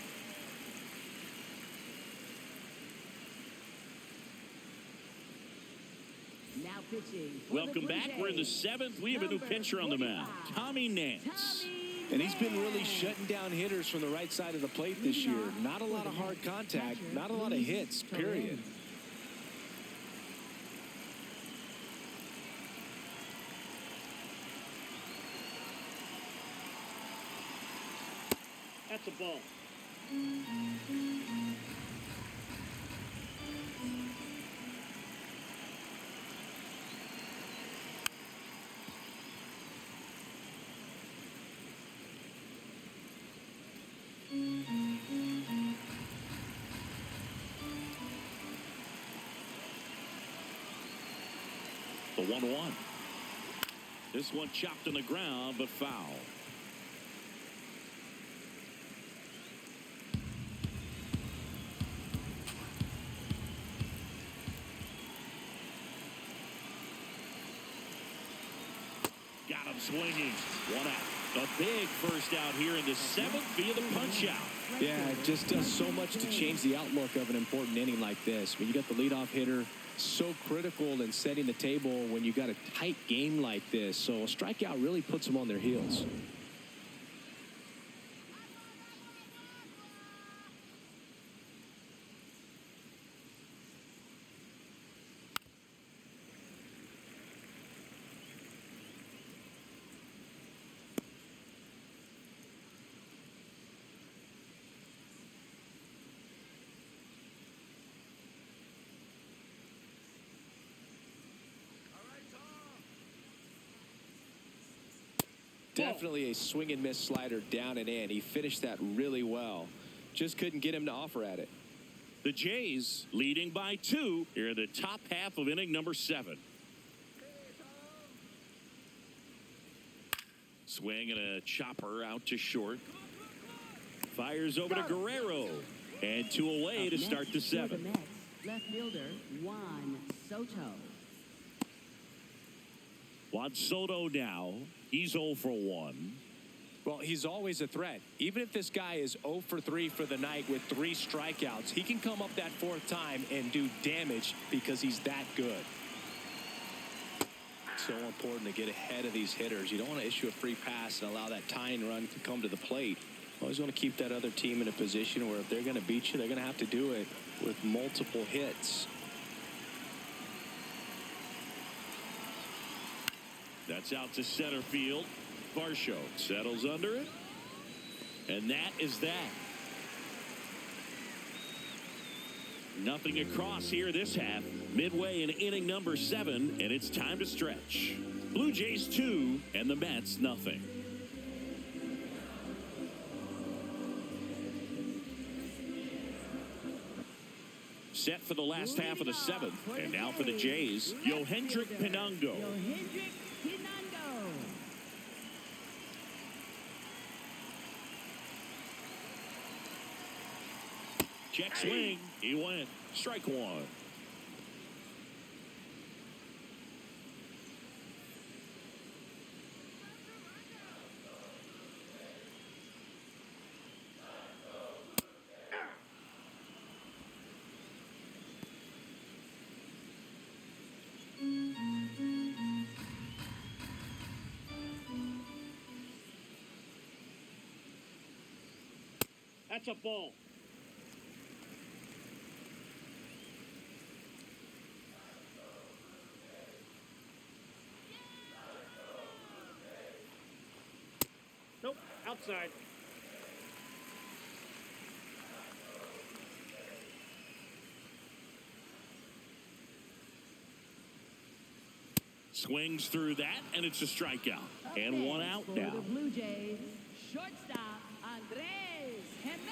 Now pitching. Welcome back. We're in the 7th. We have a new pitcher on the mound, Tommy Nance. And he's been really shutting down hitters from the right side of the plate this year. Not a lot of hard contact, not a lot of hits, period. That's a ball. The 1-1. This one chopped on the ground, but foul. Got him swinging. 1 out. A big first out here in the 7th via the punch-out. Yeah, it just does so much to change the outlook of an important inning like this. When you got the leadoff hitter, so critical in setting the table when you got a tight game like this. So a strikeout really puts them on their heels. Definitely a swing and miss slider down and in. He finished that really well. Just couldn't get him to offer at it. The Jays leading by 2 here in the top half of inning number 7. Swing and a chopper out to short. Fires over to Guerrero. And 2 away to start the 7th. Left fielder Juan Soto. Juan Soto now. He's 0 for 1. Well, he's always a threat. Even if this guy is 0 for 3 for the night with 3 strikeouts, he can come up that 4th time and do damage because he's that good. So important to get ahead of these hitters. You don't want to issue a free pass and allow that tying run to come to the plate. Always want to keep that other team in a position where if they're going to beat you, they're going to have to do it with multiple hits. That's out to center field. Varsho settles under it. And that is that. Nothing across here this half. Midway in inning number 7, and it's time to stretch. Blue Jays 2 and the Mets nothing. Set for the last half of the 7th. And now for the Jays, Yohendrick Pinango. Yohendrick Pinango. Check swing. He went. Strike 1. That's a ball. Nope, outside. Swings through that, and it's a strikeout. And 1 out for now. the Blue Jays, shortstop Andres Jimenez.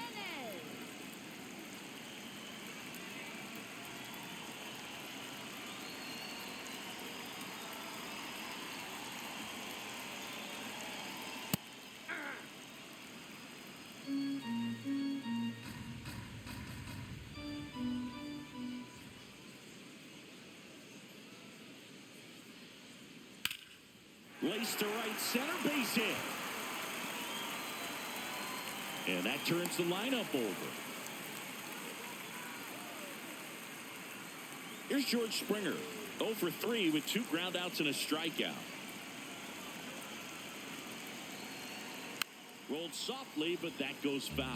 Laced to right center, base hit. And that turns the lineup over. Here's George Springer, 0 for 3 with 2 groundouts and a strikeout. Rolled softly, but that goes foul.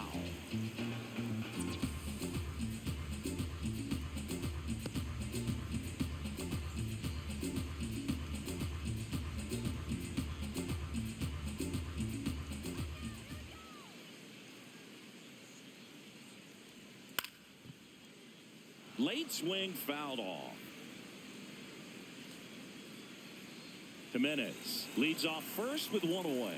Late swing fouled off. Jimenez leads off first with 1 away.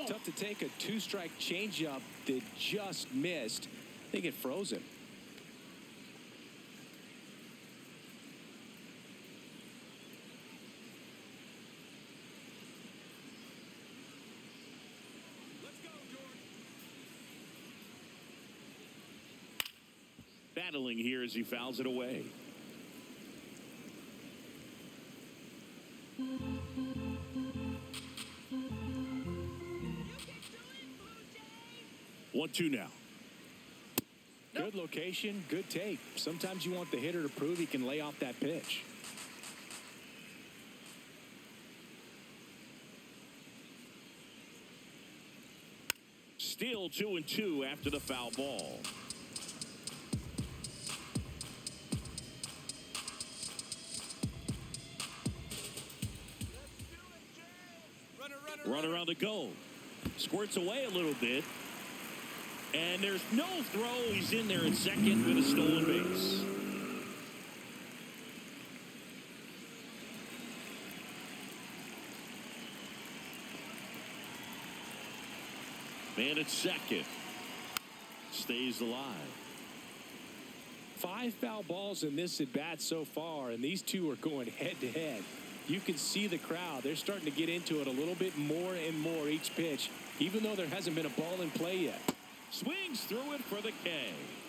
Tough to take a 2-strike changeup that just missed. I think it froze him. Battling here as he fouls it away. 1-2 now. Good location, good take. Sometimes you want the hitter to prove he can lay off that pitch. Still 2-2 after the foul ball. Runner on the go. Squirts away a little bit. And there's no throw. He's in there at second with a stolen base. Man at second. Stays alive. 5 foul balls in this at bat so far, and these two are going head to head. You can see the crowd. They're starting to get into it a little bit more and more each pitch, even though there hasn't been a ball in play yet. Swings through it for the K.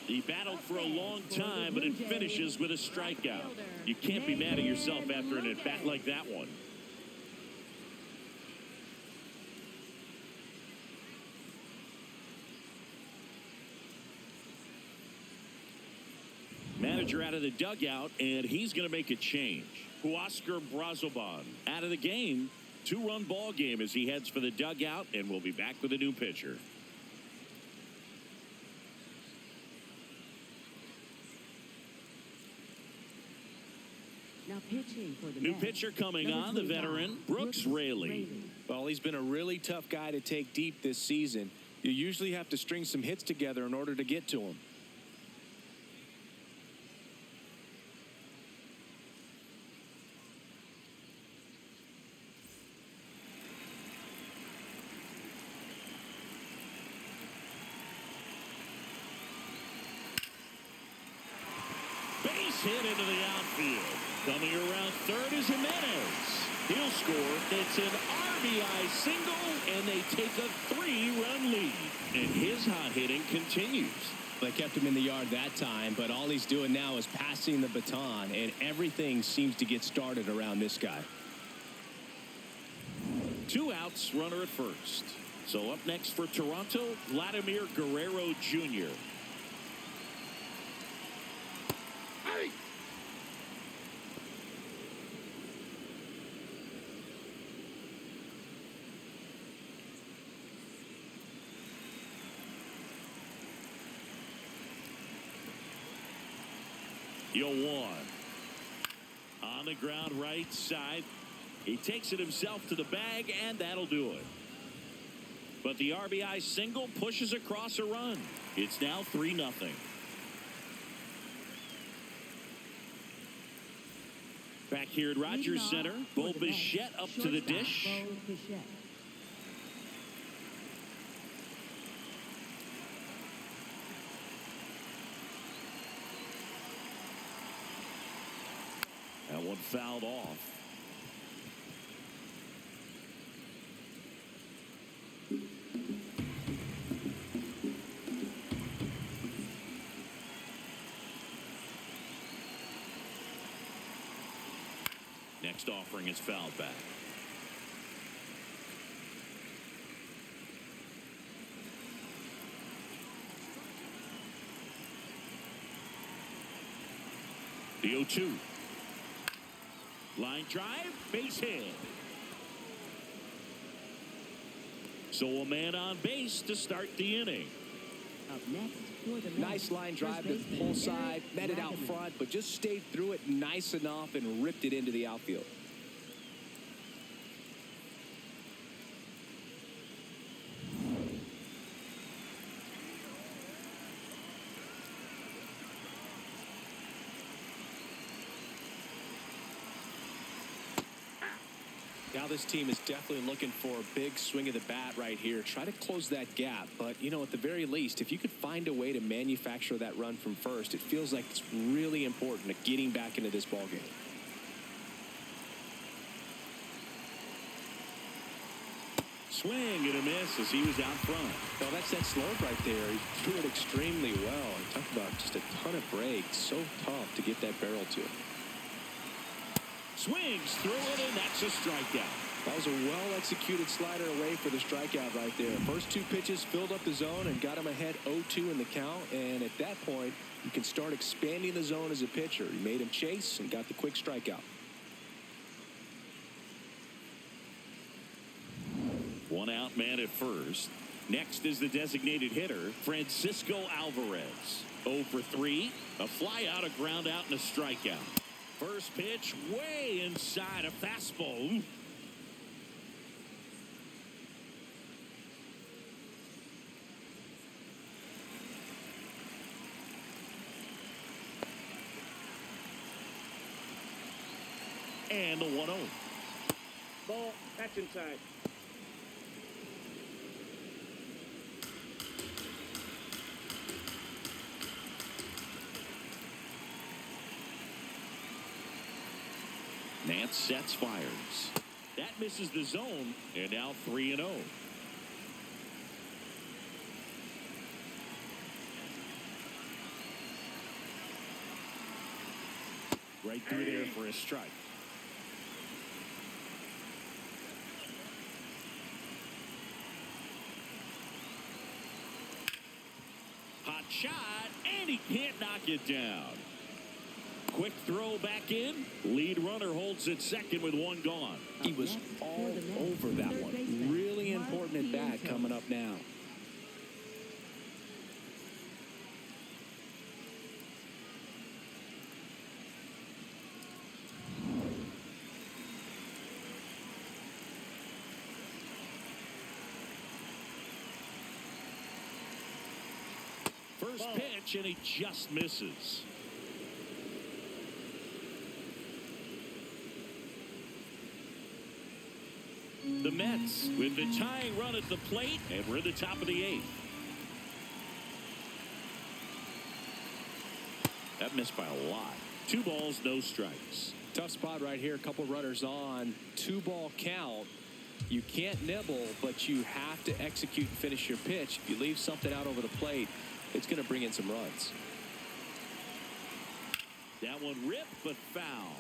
He battled for a long time, but it finishes with a strikeout. You can't be mad at yourself after an at-bat like that one. Manager out of the dugout, and he's going to make a change. Huascar Brazoban out of the game. 2-run ball game as he heads for the dugout, and we'll be back with a new pitcher. Now pitching for the New Mets, pitcher coming number on, the 25, veteran, Brooks Raley. Well, he's been a really tough guy to take deep this season. You usually have to string some hits together in order to get to him. Base hit into the outfield. Coming around third is Jimenez. He'll score. It's an RBI single, and they take a 3-run lead. And his hot hitting continues. They kept him in the yard that time, but all he's doing now is passing the baton, and everything seems to get started around this guy. 2 outs, runner at first. So up next for Toronto, Vladimir Guerrero Jr. Hey! Yo, 1. On the ground right side. He takes it himself to the bag, and that'll do it. But the RBI single pushes across a run. It's now 3-0. Back here at Rogers Center, Bo Bichette up to the dish. That one fouled off. Next offering is fouled back. The 0-2. Line drive, base hit. So a man on base to start the inning. Up next for the Mets, Nice line drive to the pull side, met it out front, but just stayed through it nice enough and ripped it into the outfield. Now this team is definitely looking for a big swing of the bat right here. Try to close that gap. But, you know, at the very least, if you could find a way to manufacture that run from first, it feels like it's really important to getting back into this ballgame. Swing and a miss as he was out front. Well, that's that slope right there. He threw it extremely well. And talk about just a ton of breaks. So tough to get that barrel to. Swings through it, and that's a strikeout. That was a well-executed slider away for the strikeout right there. First two pitches filled up the zone and got him ahead 0-2 in the count. And at that point, you can start expanding the zone as a pitcher. He made him chase and got the quick strikeout. One out man at first. Next is the designated hitter, Francisco Alvarez. 0 for 3. A fly out, a ground out, and a strikeout. First pitch way inside, a fastball. And the 1-0. Ball. That's inside. Nance sets, fires. That misses the zone, and now 3-0. Right through there for a strike. Hot shot, and he can't knock it down. Quick throw back in. Lead runner holds it second with one gone. He was all over that one. Really important at bat coming up now. First pitch, and he just misses. The Mets with the tying run at the plate, and we're at the top of the 8th. That missed by a lot. 2 balls, no strikes. Tough spot right here. A couple runners on. 2-ball count. You can't nibble, but you have to execute and finish your pitch. If you leave something out over the plate, it's going to bring in some runs. That one ripped, but foul.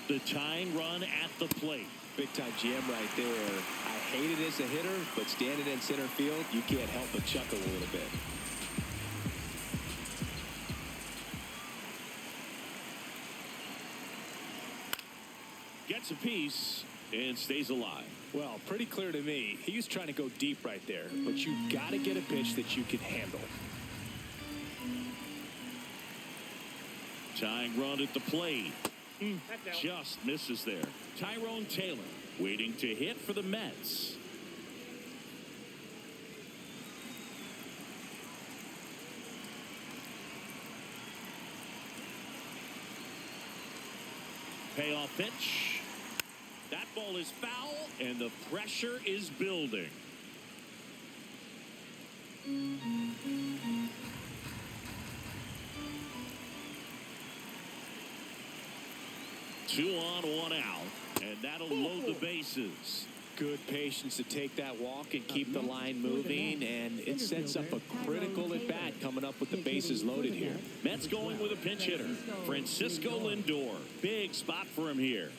The tying run at the plate. Big time jam right there. I hate it as a hitter, but standing in center field, you can't help but chuckle a little bit. Gets a piece and stays alive. Well, pretty clear to me. He was trying to go deep right there, but you got to get a pitch that you can handle. Tying run at the plate. Just misses there. Tyrone Taylor waiting to hit for the Mets. Payoff pitch. That ball is foul, and the pressure is building. Two on, one out, and that'll load the bases. Good patience to take that walk and keep the line moving, and it sets up a critical at-bat coming up with the bases loaded here. Mets going with a pinch hitter, Francisco Lindor. Big spot for him here.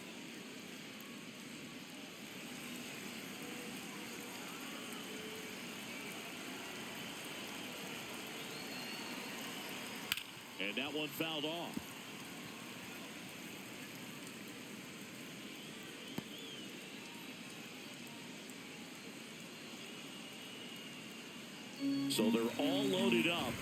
And that one fouled off. So they're all loaded up.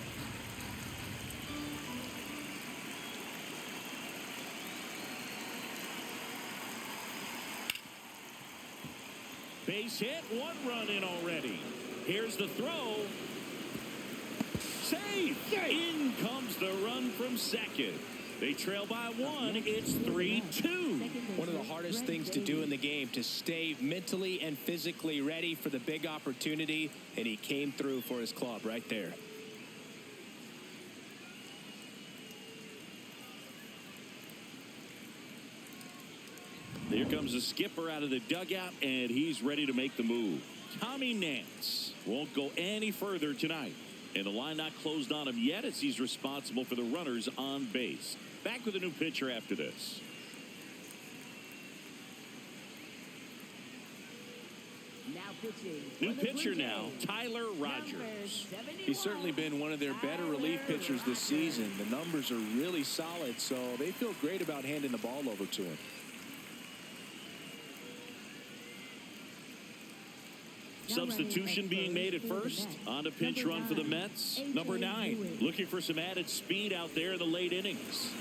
Base hit, 1 run in already. Here's the throw. Safe! In comes the run from second. They trail by 1. It's 3-2. One of the hardest things to do in the game, to stay mentally and physically ready for the big opportunity, and he came through for his club right there. Here comes the skipper out of the dugout, and he's ready to make the move. Tommy Nance. won't go any further tonight. And the line not closed on him yet as he's responsible for the runners on base. Back with a new pitcher after this. Now pitching. New for the pitcher Blue now, Jays, Tyler number Rogers. 71, He's certainly been one of their better relief pitchers this season. The numbers are really solid, so they feel great about handing the ball over to him. Substitution being made at first. On a pinch run for the Mets. Number 9, looking for some added speed out there in the late innings.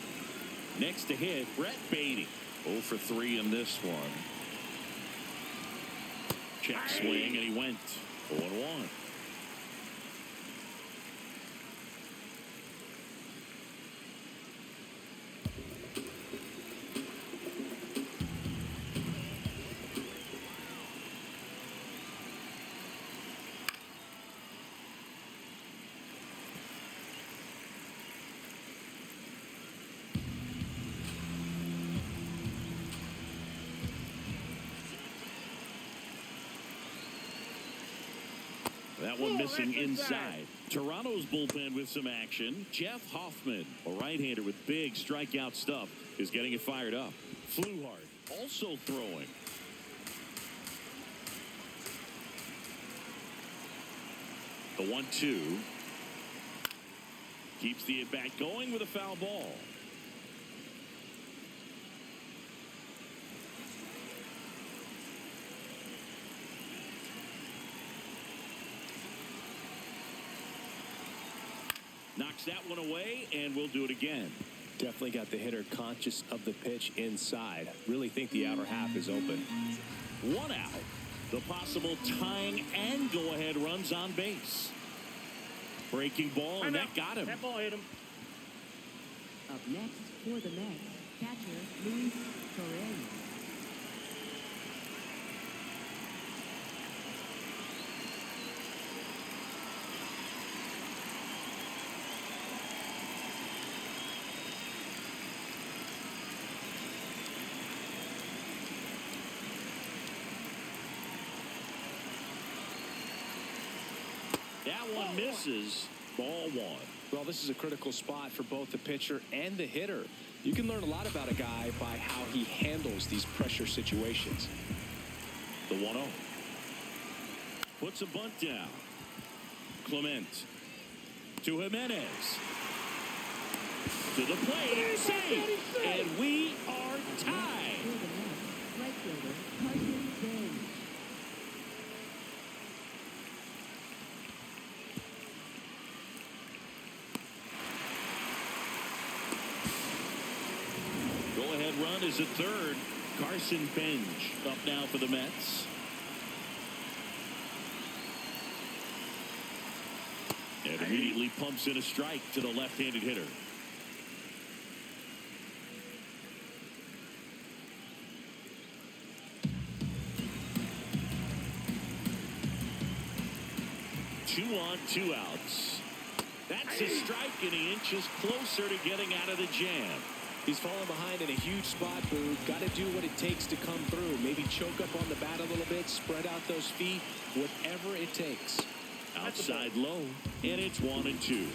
Next to hit, Brett Beatty. 0 for 3 in this one. Check swing, and he went 0-1. That one missing inside. Toronto's bullpen with some action. Jeff Hoffman, a right-hander with big strikeout stuff, is getting it fired up. Fluhart also throwing. The 1-2. Keeps the at-bat going with a foul ball. Knocks that one away, and we'll do it again. Definitely got the hitter conscious of the pitch inside. Really think the outer half is open. 1 out. The possible tying and go-ahead runs on base. Breaking ball, and that got him. That ball hit him. Up next for the Mets, catcher Luis Torres. That one misses. Ball 1. Well, this is a critical spot for both the pitcher and the hitter. You can learn a lot about a guy by how he handles these pressure situations. The 1-0. Puts a bunt down. Clement to Jimenez. To the plate. Safe. And we are tied. For the Mets, right fielder Carson Bench. Go-ahead run is at third. Carson Bench up now for the Mets. And immediately pumps in a strike to the left-handed hitter. Two on, 2 outs. That's a strike, and he inches closer to getting out of the jam. He's falling behind in a huge spot, Boo. Got to do what it takes to come through. Maybe choke up on the bat a little bit, spread out those feet, whatever it takes. Outside low, and it's 1-2.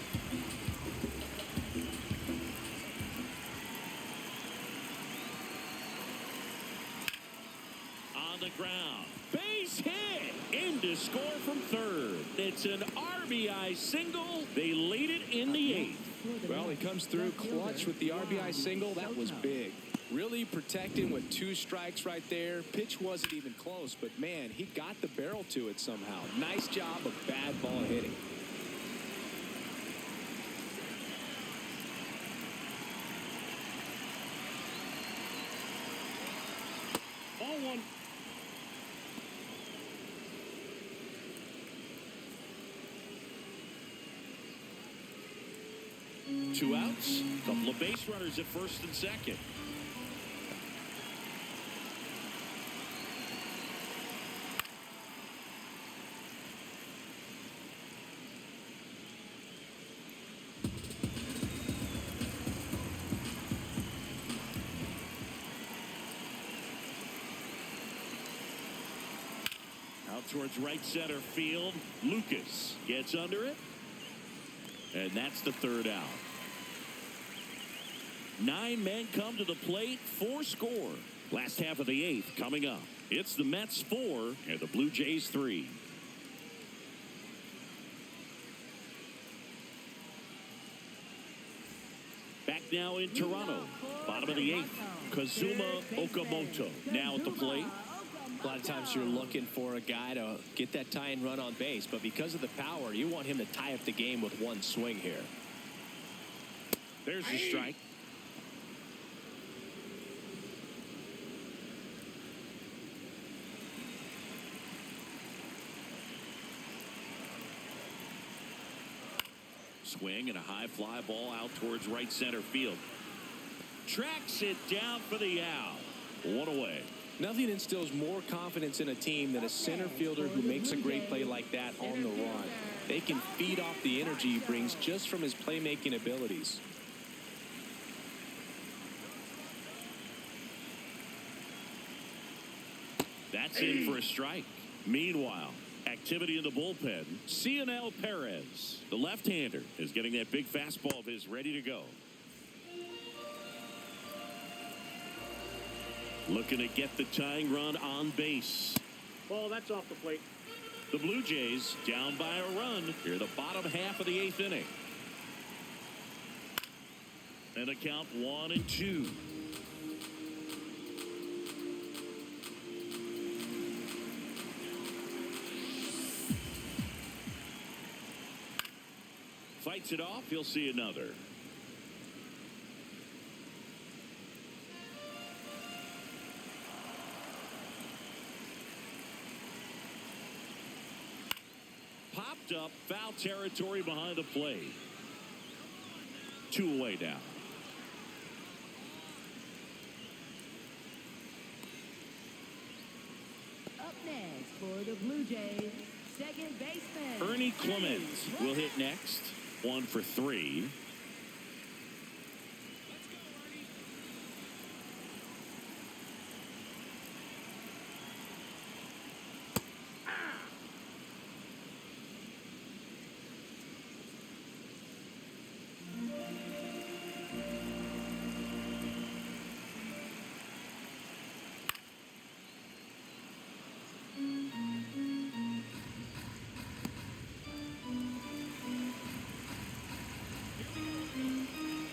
On the ground, base hit, in to score from third. It's an RBI single. They lead it in the 8th. Well, he comes through clutch with the RBI single. That was big. Really protecting with 2 strikes right there. Pitch wasn't even close, but man, he got the barrel to it somehow. Nice job of bad ball hitting. Ball 1. Two outs. Couple of base runners at first and second. out towards right center field. Lucas gets under it. And that's the third out. 9 men come to the plate, 4 score. Last half of the 8th coming up. It's the Mets 4 and the Blue Jays 3. Back now in Toronto. Bottom of the 8th. Kazuma Okamoto now at the plate. A lot of times you're looking for a guy to get that tying run on base, but because of the power, you want him to tie up the game with one swing here. There's the strike. Swing and a high fly ball out towards right center field. Tracks it down for the out. 1 away. Nothing instills more confidence in a team than a center fielder who makes a great play like that on the run. They can feed off the energy he brings just from his playmaking abilities. That's in for a strike. Meanwhile, activity in the bullpen. Cionel Perez, the left-hander, is getting that big fastball of his ready to go. Looking to get the tying run on base. Ball, that's off the plate. The Blue Jays down by a run here, the bottom half of the 8th inning. And a count 1-2. Fights it off. He'll see another. Popped up, foul territory behind the plate. 2 away now. Up next for the Blue Jays, second baseman Ernie Clemens will hit next. 1 for 3.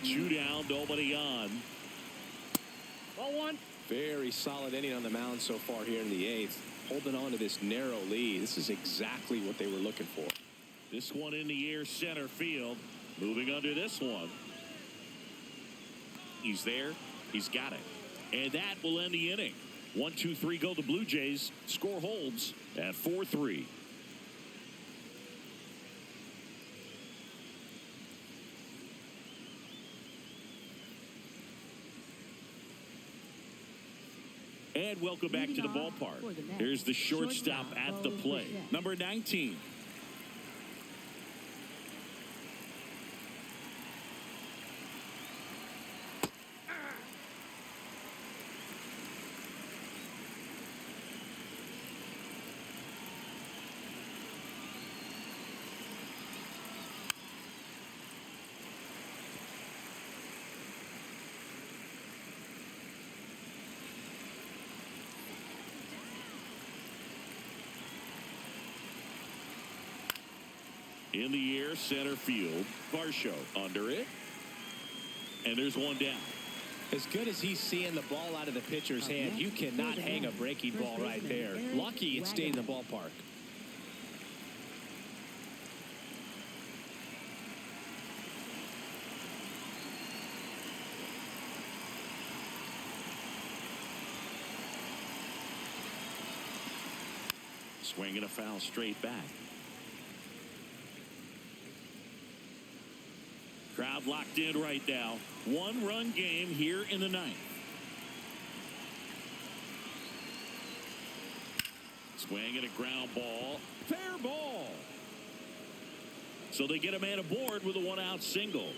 Two down, nobody on. Ball 1. Very solid inning on the mound so far here in the 8th. Holding on to this narrow lead. This is exactly what they were looking for. This one in the air, center field. Moving under this one. He's there. He's got it. And that will end the inning. 1, 2, 3 go the Blue Jays. Score holds at 4-3. And welcome back to the ballpark. Here's the shortstop at the plate. Number 19. In the air, center field. Varsho under it. And there's one down. As good as he's seeing the ball out of the pitcher's hand, you cannot hang a breaking ball right there. Lucky it stayed in the ballpark. Swinging a foul straight back. Crowd locked in right now. 1-run game here in the 9th. Swinging a ground ball. Fair ball. So they get a man aboard with a 1-out single.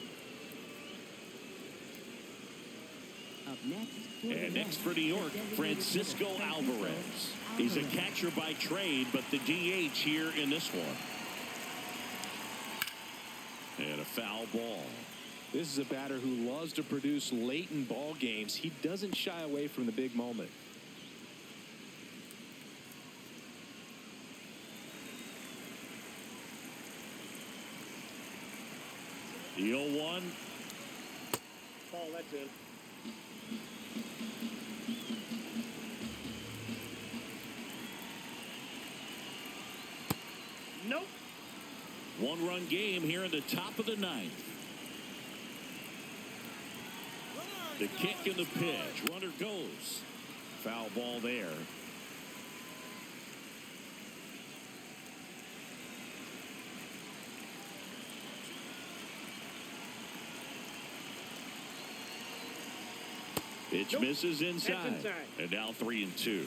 A Up next. And next for New York, Francisco Alvarez. He's a catcher by trade, but the DH here in this one. And a foul ball. This is a batter who loves to produce late in ball games. He doesn't shy away from the big moment. The 0-1. Ball, that's it. Nope. One-run game here in the top of the ninth. The kick and the pitch. Runner goes. Foul ball there. Pitch misses inside. And now 3-2.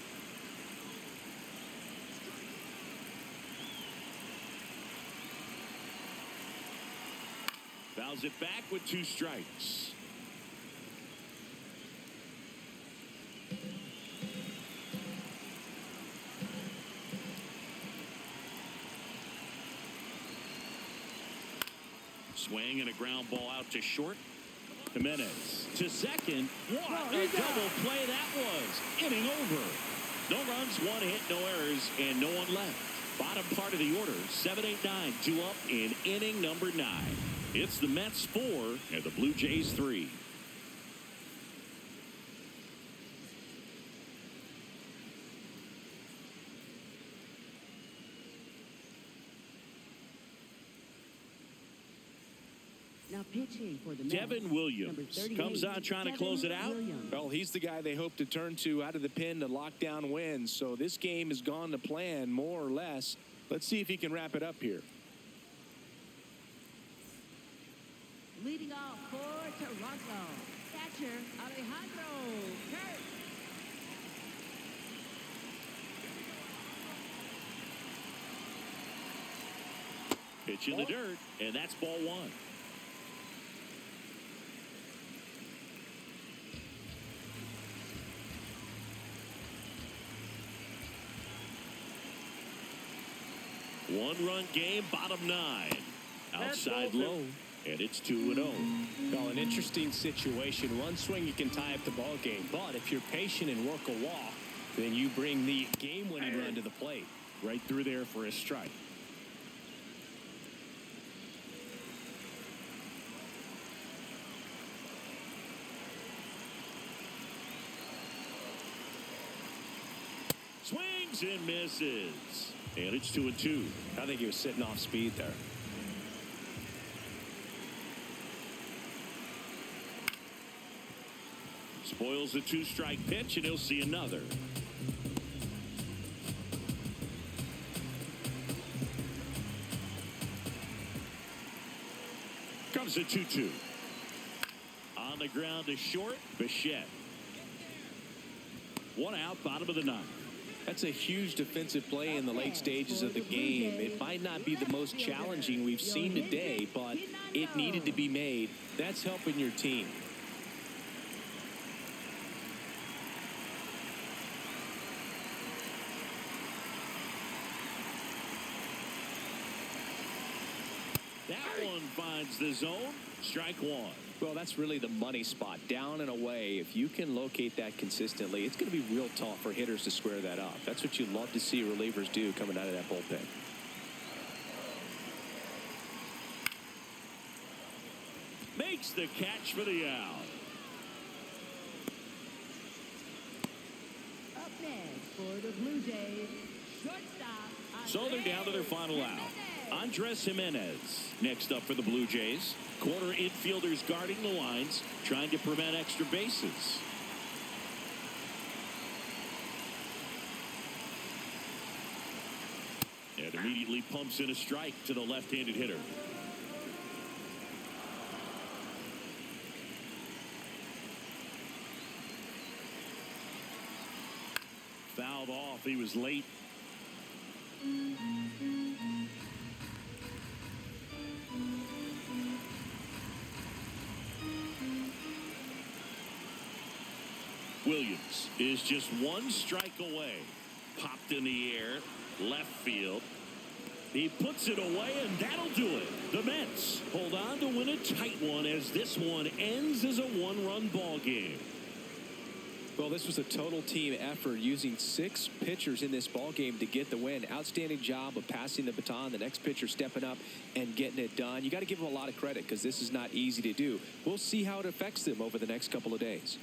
Fouls it back with 2 strikes. Swing and a ground ball out to short. Jimenez to second. What a double play that was. Inning over. No runs, 1 hit, no errors, and no one left. Bottom part of the order, 7, 8, 9, 2 up in inning number 9. It's the Mets 4 and the Blue Jays 3. Now pitching for the Mets. Devin Williams comes on trying to close it out. Well, he's the guy they hope to turn to out of the pen to lock down wins. So this game has gone to plan, more or less. Let's see if he can wrap it up here. Leading off for Toronto, catcher Alejandro Kirk. Pitch in the dirt, and that's ball 1. One-run game, bottom 9. Outside low, and it's 2-0. Well, an interesting situation. One swing, you can tie up the ball game. But if you're patient and work a walk, then you bring the game-winning run to the plate. Right through there for a strike. Swings and misses. And it's 2-2. I think he was sitting off speed there. Spoils the 2-strike pitch, and he'll see another. Comes a 2-2. On the ground to short, Bichette. 1 out, bottom of the 9th. That's a huge defensive play in the late stages of the game. It might not be the most challenging we've seen today, but it needed to be made. That's helping your team. That one finds the zone. Strike 1. Well, that's really the money spot, down and away. If you can locate that consistently, it's going to be real tough for hitters to square that up. That's what you love to see relievers do coming out of that bullpen. Makes the catch for the out. Up next for the Blue Jays, shortstop. So they're down to their final out. Andres Jimenez next up for the Blue Jays. Corner infielders guarding the lines, trying to prevent extra bases. And immediately pumps in a strike to the left-handed hitter. Fouled off. He was late. Williams is just one strike away. Popped in the air, left field. He puts it away, and that'll do it. The Mets hold on to win a tight one as this one ends as a one-run ball game. Well, this was a total team effort, using 6 pitchers in this ball game to get the win. Outstanding job of passing the baton, the next pitcher stepping up and getting it done. You got to give them a lot of credit because this is not easy to do. We'll see how it affects them over the next couple of days.